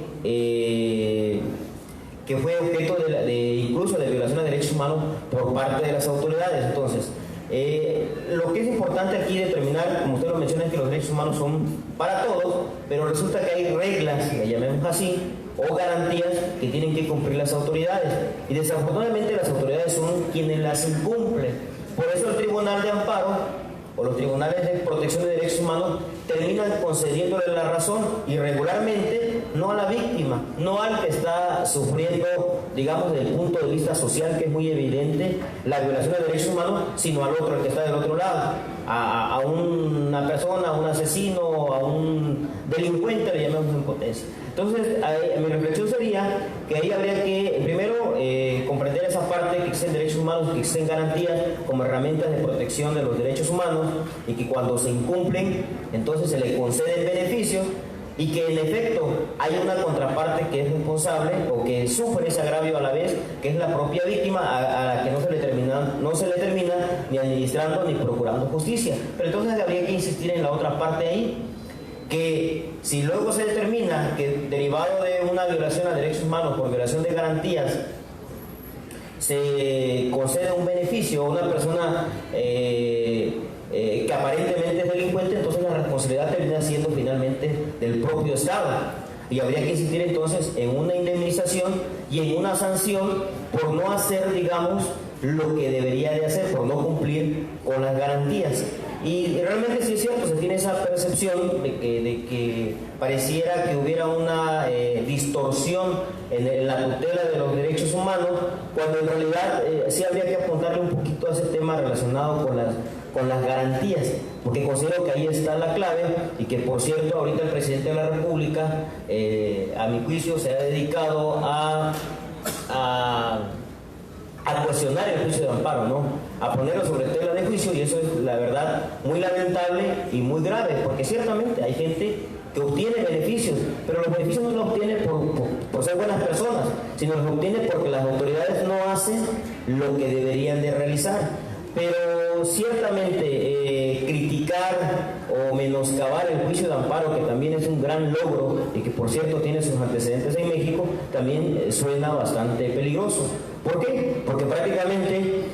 fue objeto incluso de violación a derechos humanos por parte de las autoridades. Entonces, lo que es importante aquí determinar, como usted lo menciona, es que los derechos humanos son para todos, pero resulta que hay reglas, que llamemos así, o garantías que tienen que cumplir las autoridades, y desafortunadamente las autoridades son quienes las incumplen. Por eso el Tribunal de Amparo o los tribunales de protección de derechos humanos terminan concediéndole la razón, y regularmente no a la víctima, no al que está sufriendo, digamos, desde el punto de vista social, que es muy evidente, la violación de derechos humanos, sino al otro, el que está del otro lado, a una persona, a un asesino, a un delincuente, le llamamos en potencia. Entonces, mi reflexión sería que ahí habría que, primero, comprender esa parte, que existen derechos humanos, que existen garantías como herramientas de protección de los derechos humanos, y que cuando se incumplen, entonces se le conceden beneficios, y que en efecto hay una contraparte que es responsable o que sufre ese agravio a la vez, que es la propia víctima, a la que no se le termina ni administrando ni procurando justicia. Pero entonces habría que insistir en la otra parte ahí, que si luego se determina que derivado de una violación a derechos humanos por violación de garantías se concede un beneficio a una persona que aparentemente es delincuente, entonces la responsabilidad termina siendo finalmente del propio Estado, y habría que insistir entonces en una indemnización y en una sanción por no hacer, digamos, lo que debería de hacer, por no cumplir con las garantías. Y realmente sí es cierto, se tiene esa percepción de que pareciera que hubiera una distorsión en la tutela de los derechos humanos, cuando en realidad sí habría que apuntarle un poquito a ese tema relacionado con las garantías, porque considero que ahí está la clave, y que por cierto ahorita el presidente de la República, a mi juicio, se ha dedicado a cuestionar el juicio de amparo, ¿no? A ponerlo sobre tela de juicio, y eso es la verdad muy lamentable y muy grave, porque ciertamente hay gente que obtiene beneficios, pero los beneficios no los obtiene por ser buenas personas, sino los obtiene porque las autoridades no hacen lo que deberían de realizar. Pero ciertamente criticar o menoscabar el juicio de amparo, que también es un gran logro y que por cierto tiene sus antecedentes en México, también suena bastante peligroso. ¿Por qué? Porque prácticamente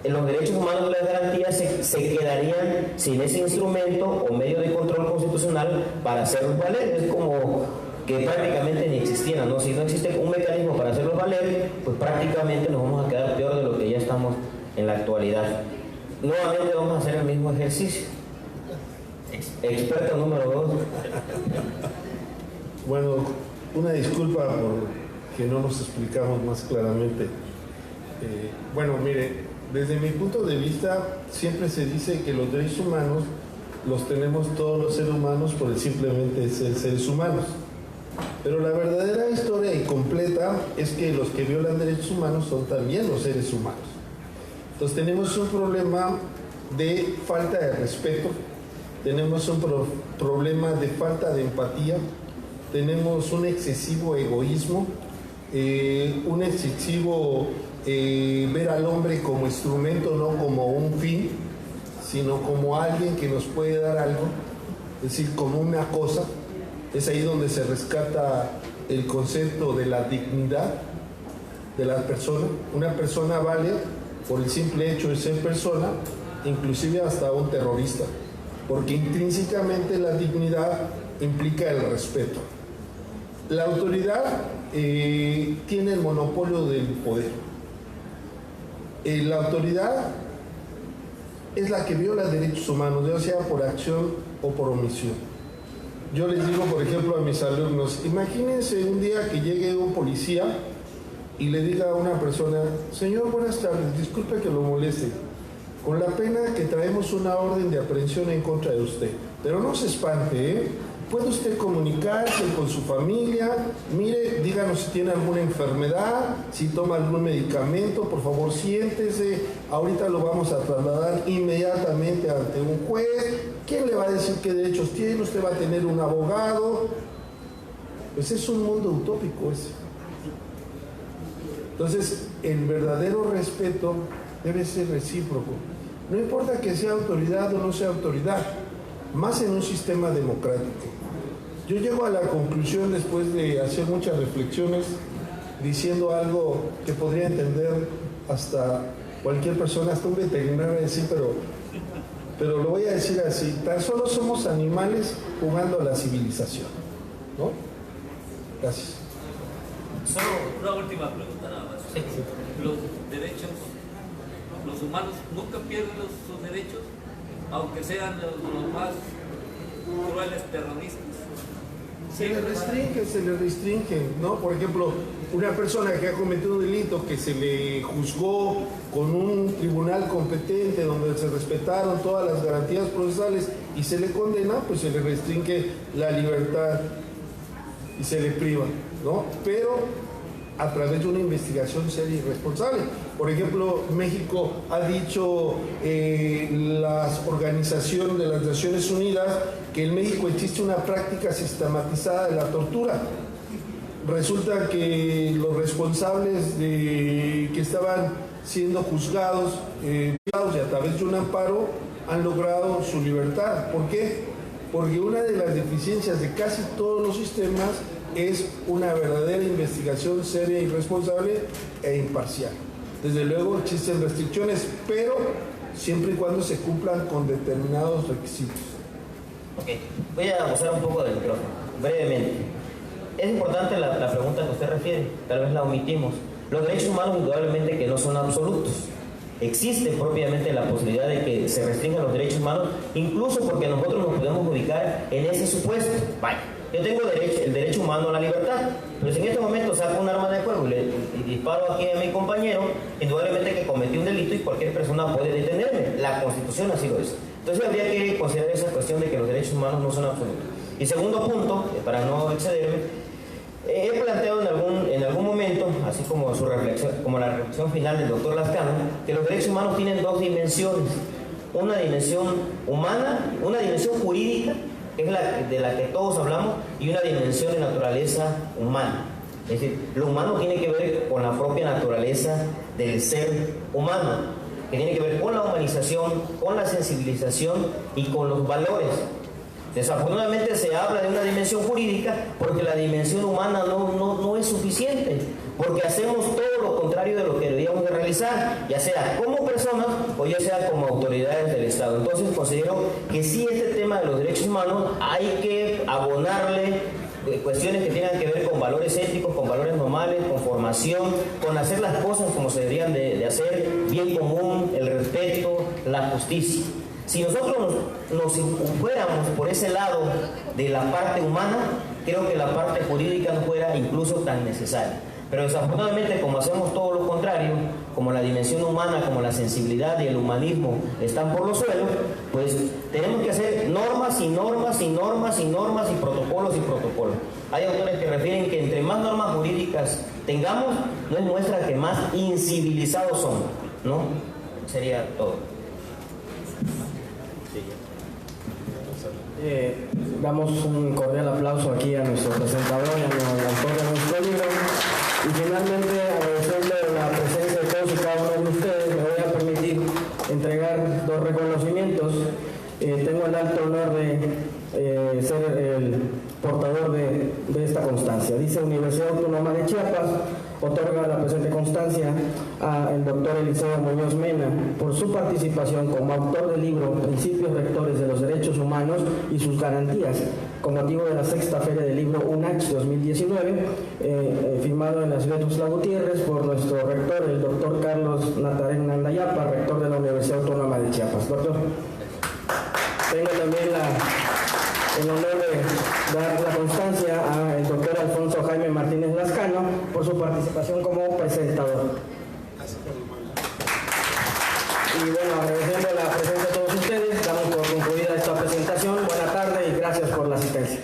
los derechos humanos y las garantías se quedarían sin ese instrumento o medio de control constitucional para hacerlos valer. Es como que prácticamente ni existieran, ¿no? Si no existe un mecanismo para hacerlos valer, pues prácticamente nos vamos a quedar peor de lo que ya estamos en la actualidad. Nuevamente vamos a hacer el mismo ejercicio. Experto número 2. Bueno, una disculpa por que no nos explicamos más claramente. Bueno, mire, desde mi punto de vista siempre se dice que los derechos humanos los tenemos todos los seres humanos por el simplemente ser seres humanos. Pero la verdadera historia y completa es que los que violan derechos humanos son también los seres humanos. Entonces tenemos un problema de falta de respeto, tenemos un problema de falta de empatía, tenemos un excesivo egoísmo, un excesivo ver al hombre como instrumento, no como un fin, sino como alguien que nos puede dar algo, es decir, como una cosa. Es ahí donde se rescata el concepto de la dignidad de la persona. Una persona vale por el simple hecho de ser persona, inclusive hasta un terrorista, porque intrínsecamente la dignidad implica el respeto. La autoridad tiene el monopolio del poder. La autoridad es la que viola derechos humanos, ya sea por acción o por omisión. Yo les digo, por ejemplo, a mis alumnos, imagínense un día que llegue un policía y le diga a una persona: señor, buenas tardes, disculpe que lo moleste, con la pena que traemos una orden de aprehensión en contra de usted, pero no se espante, puede usted comunicarse con su familia, mire, díganos si tiene alguna enfermedad, si toma algún medicamento, por favor siéntese, ahorita lo vamos a trasladar inmediatamente ante un juez. ¿Quién le va a decir qué derechos tiene? Usted va a tener un abogado. Pues es un mundo utópico ese. Entonces, el verdadero respeto debe ser recíproco. No importa que sea autoridad o no sea autoridad, más en un sistema democrático. Yo llego a la conclusión, después de hacer muchas reflexiones, diciendo algo que podría entender hasta cualquier persona, hasta un veterinario, decir, pero lo voy a decir así: tan solo somos animales jugando a la civilización, ¿no? Gracias. Solo una última pregunta nada más. Los derechos, los humanos nunca pierden sus derechos, aunque sean los más crueles terroristas. Se le restringen, ¿no? Por ejemplo, una persona que ha cometido un delito, que se le juzgó con un tribunal competente donde se respetaron todas las garantías procesales y se le condena, pues se le restringe la libertad y se le priva, ¿no? Pero a través de una investigación seria y responsable. Por ejemplo, México ha dicho, la Organización de las Naciones Unidas, que en México existe una práctica sistematizada de la tortura. Resulta que los responsables que estaban siendo juzgados y a través de un amparo han logrado su libertad. ¿Por qué? Porque una de las deficiencias de casi todos los sistemas es una verdadera investigación seria y responsable e imparcial. Desde luego existen restricciones, pero siempre y cuando se cumplan con determinados requisitos. Ok, voy a abusar un poco del micrófono, brevemente. Es importante la pregunta que usted refiere, tal vez la omitimos. Los derechos humanos indudablemente que no son absolutos. Existe propiamente la posibilidad de que se restrinjan los derechos humanos, incluso porque nosotros nos podemos ubicar en ese supuesto. Vaya, yo tengo el derecho humano a la libertad, pero si en este momento saco un arma de fuego y disparo aquí a mi compañero, indudablemente que cometí un delito y cualquier persona puede detenerme. La Constitución así lo dice. Entonces habría que considerar esa cuestión de que los derechos humanos no son absolutos. Y segundo punto, para no excederme, he planteado en algún momento, así como la reflexión final del doctor Lascano, que los derechos humanos tienen dos dimensiones: una dimensión humana, una dimensión jurídica que es de la que todos hablamos, y una dimensión de naturaleza humana. Es decir, lo humano tiene que ver con la propia naturaleza del ser humano, que tiene que ver con la humanización, con la sensibilización y con los valores. Desafortunadamente se habla de una dimensión jurídica porque la dimensión humana no es suficiente, porque hacemos todo lo contrario de lo que deberíamos de realizar, ya sea como personas o ya sea como autoridades del Estado. Entonces considero que sí, este tema de los derechos humanos hay que abonarle cuestiones que tengan que ver con valores éticos, con valores normales, con formación, con hacer las cosas como se deberían de hacer, bien común, el respeto, la justicia. Si nosotros nos fuéramos por ese lado de la parte humana, creo que la parte jurídica no fuera incluso tan necesaria. Pero desafortunadamente, como hacemos todo lo contrario, como la dimensión humana, como la sensibilidad y el humanismo están por los suelos, pues tenemos que hacer normas y normas y normas y normas y protocolos y protocolos. Hay autores que refieren que entre más normas jurídicas tengamos, no es muestra que más incivilizados somos, ¿no? Sería todo. Damos un cordial aplauso aquí a nuestro presentador y al autor de nuestro libro. Y finalmente, agradeciendo la presencia de todos y cada uno de ustedes, me voy a permitir entregar 2 reconocimientos. Tengo el alto honor de ser el portador de esta constancia. Dice: Universidad Autónoma de Chiapas otorga la presente constancia al doctor Eliseo Muñoz Mena por su participación como autor del libro Principios Rectores de los Derechos Humanos y sus Garantías, con motivo de la 6ª Feria del Libro UNACH 2019, firmado en la ciudad de Tuxtla Gutiérrez por nuestro rector, el doctor Carlos Natarén Nandayapa, rector de la Universidad Autónoma de Chiapas. Doctor, tengo también el honor de dar la constancia al doctor Alfonso Jaime Martínez Lascano por su participación como presentador. Y bueno, agradeciendo la presencia de todos ustedes, damos por concluida esta presentación. Buena tarde y gracias por la asistencia.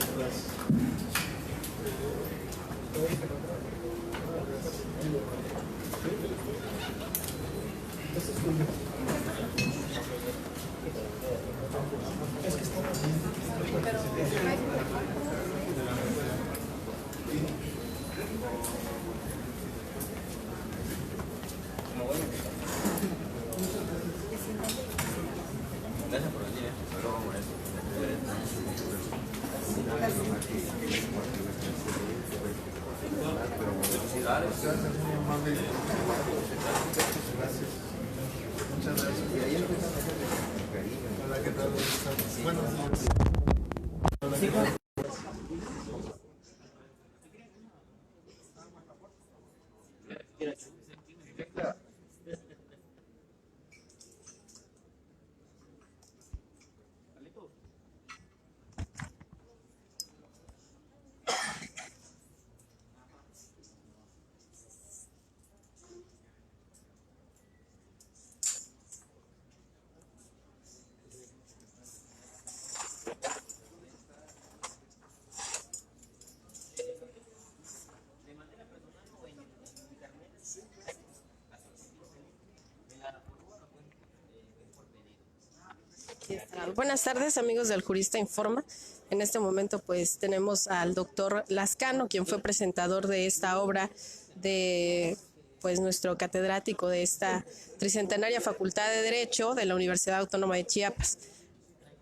Buenas tardes, amigos del Jurista Informa. En este momento pues tenemos al doctor Lascano, quien fue presentador de esta obra de pues nuestro catedrático de esta tricentenaria Facultad de Derecho de la Universidad Autónoma de Chiapas.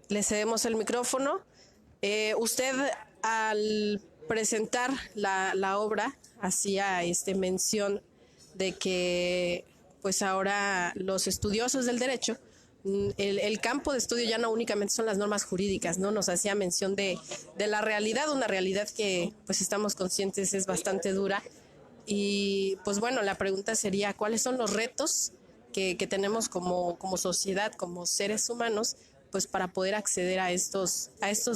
Le cedemos el micrófono. Usted, al presentar la obra, hacía mención de que pues ahora los estudiosos del derecho, el campo de estudio ya no únicamente son las normas jurídicas, ¿no? Nos hacía mención de la realidad, una realidad que pues estamos conscientes es bastante dura. Y pues bueno, la pregunta sería, ¿cuáles son los retos que tenemos como sociedad, como seres humanos, pues para poder acceder a estos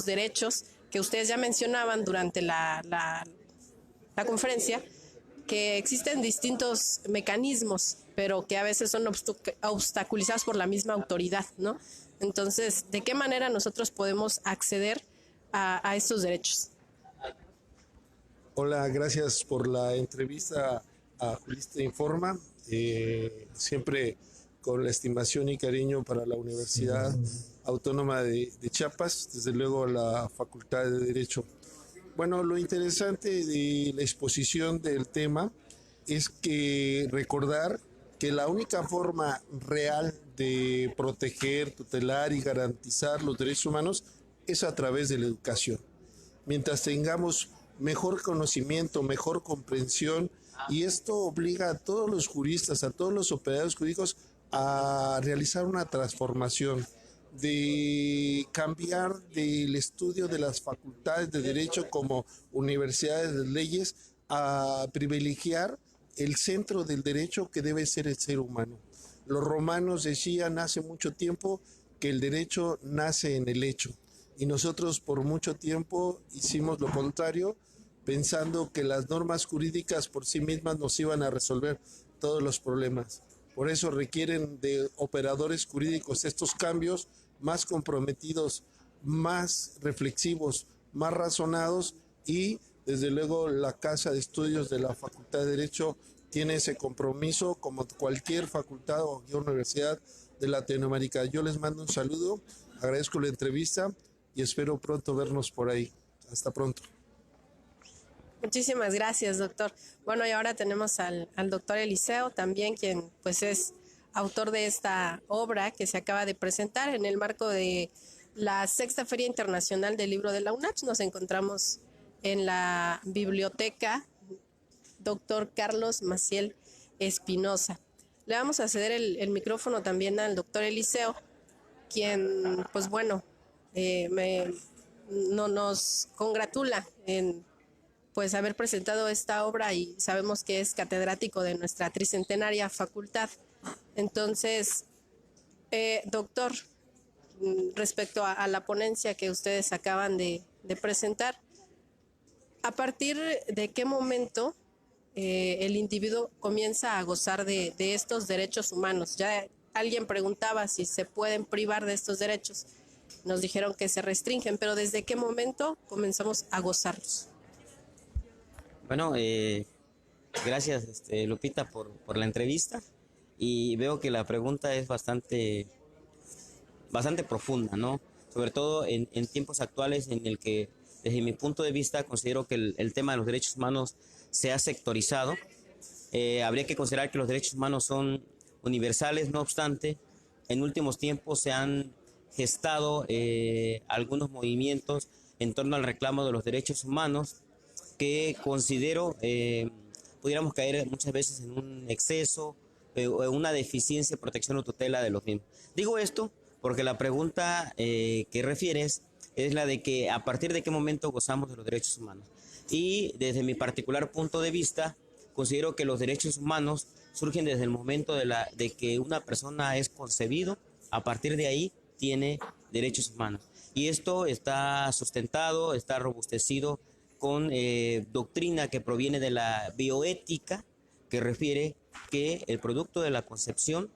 derechos que ustedes ya mencionaban durante la conferencia, que existen distintos mecanismos, pero que a veces son obstaculizados por la misma autoridad, ¿no? Entonces, ¿de qué manera nosotros podemos acceder a estos derechos? Hola, gracias por la entrevista a Jurista Informa. Siempre con la estimación y cariño para la Universidad Autónoma de Chiapas, desde luego la Facultad de Derecho. Bueno, lo interesante de la exposición del tema es que recordar que la única forma real de proteger, tutelar y garantizar los derechos humanos es a través de la educación. Mientras tengamos mejor conocimiento, mejor comprensión, y esto obliga a todos los juristas, a todos los operadores jurídicos a realizar una transformación, de cambiar del estudio de las facultades de derecho como universidades de leyes a privilegiar el centro del derecho, que debe ser el ser humano. Los romanos decían hace mucho tiempo que el derecho nace en el hecho, y nosotros por mucho tiempo hicimos lo contrario, pensando que las normas jurídicas por sí mismas nos iban a resolver todos los problemas. Por eso requieren de operadores jurídicos estos cambios más comprometidos, más reflexivos, más razonados, y desde luego la Casa de Estudios de la Facultad de Derecho tiene ese compromiso como cualquier facultad o universidad de Latinoamérica. Yo les mando un saludo, agradezco la entrevista y espero pronto vernos por ahí. Hasta pronto. Muchísimas gracias, doctor. Bueno, y ahora tenemos al doctor Eliseo también, quien pues es autor de esta obra que se acaba de presentar en el marco de la Sexta Feria Internacional del Libro de la UNACH. Nos encontramos en la biblioteca Dr. Carlos Maciel Espinosa. Le vamos a ceder el micrófono también al doctor Eliseo, quien pues bueno, nos congratula en pues haber presentado esta obra, y sabemos que es catedrático de nuestra tricentenaria facultad. Entonces, doctor, respecto a la ponencia que ustedes acaban de presentar, ¿a partir de qué momento el individuo comienza a gozar de estos derechos humanos? Ya alguien preguntaba si se pueden privar de estos derechos. Nos dijeron que se restringen, pero ¿desde qué momento comenzamos a gozarlos? Bueno, gracias Lupita por la entrevista, y veo que la pregunta es bastante profunda, ¿no? Sobre todo en tiempos actuales en el que, desde mi punto de vista, considero que el tema de los derechos humanos se ha sectorizado. Habría que considerar que los derechos humanos son universales, no obstante, en últimos tiempos se han gestado algunos movimientos en torno al reclamo de los derechos humanos que considero pudiéramos caer muchas veces en un exceso o en una deficiencia de protección o tutela de los mismos. Digo esto porque la pregunta que refieres es la de que a partir de qué momento gozamos de los derechos humanos. Y desde mi particular punto de vista, considero que los derechos humanos surgen desde el momento de que una persona es concebido. A partir de ahí tiene derechos humanos. Y esto está sustentado, está robustecido con doctrina que proviene de la bioética, que refiere que el producto de la concepción,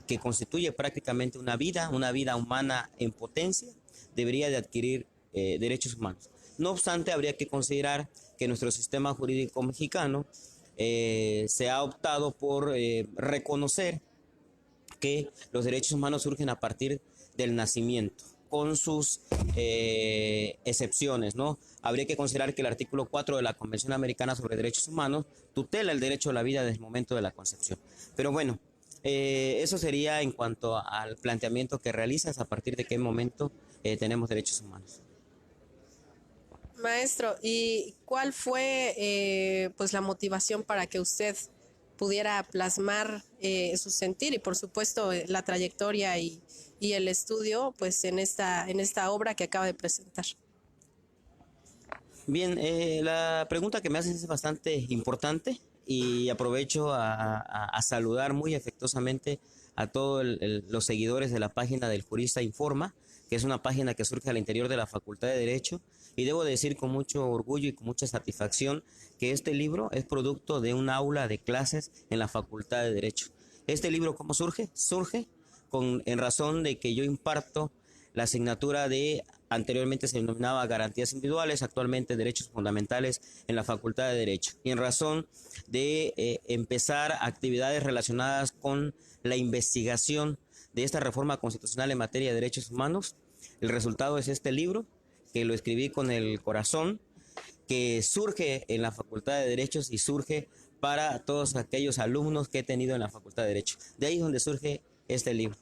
que constituye prácticamente una vida humana en potencia, debería de adquirir derechos humanos. No obstante, habría que considerar que nuestro sistema jurídico mexicano se ha optado por reconocer que los derechos humanos surgen a partir del nacimiento, con sus excepciones, ¿no? Habría que considerar que el artículo 4 de la Convención Americana sobre Derechos Humanos tutela el derecho a la vida desde el momento de la concepción. Pero bueno, eso sería en cuanto al planteamiento que realizas, a partir de qué momento tenemos derechos humanos. Maestro, ¿y cuál fue pues la motivación para que usted pudiera plasmar su sentir y por supuesto la trayectoria y el estudio pues en esta obra que acaba de presentar? Bien, la pregunta que me haces es bastante importante, y aprovecho a saludar muy afectuosamente a todos los seguidores de la página del Jurista Informa, que es una página que surge al interior de la Facultad de Derecho, y debo decir con mucho orgullo y con mucha satisfacción que este libro es producto de un aula de clases en la Facultad de Derecho. Este libro, ¿cómo surge? Surge en razón de que yo imparto la asignatura de anteriormente se denominaba garantías individuales, actualmente derechos fundamentales en la Facultad de Derecho. Y en razón de empezar actividades relacionadas con la investigación de esta reforma constitucional en materia de derechos humanos, el resultado es este libro, que lo escribí con el corazón, que surge en la Facultad de Derechos y surge para todos aquellos alumnos que he tenido en la Facultad de Derecho. De ahí es donde surge este libro.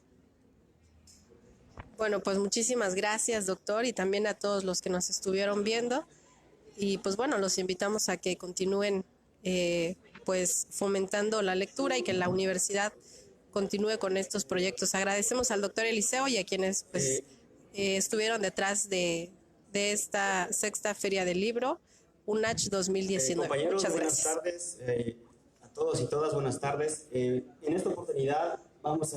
Bueno, pues muchísimas gracias, doctor, y también a todos los que nos estuvieron viendo. Y pues bueno, los invitamos a que continúen pues fomentando la lectura y que la universidad continúe con estos proyectos. Agradecemos al doctor Eliseo y a quienes pues estuvieron detrás de esta 6ª Feria del Libro, UNACH 2019. Compañeros, muchas buenas gracias. tardes a todos y todas, buenas tardes. En esta oportunidad vamos a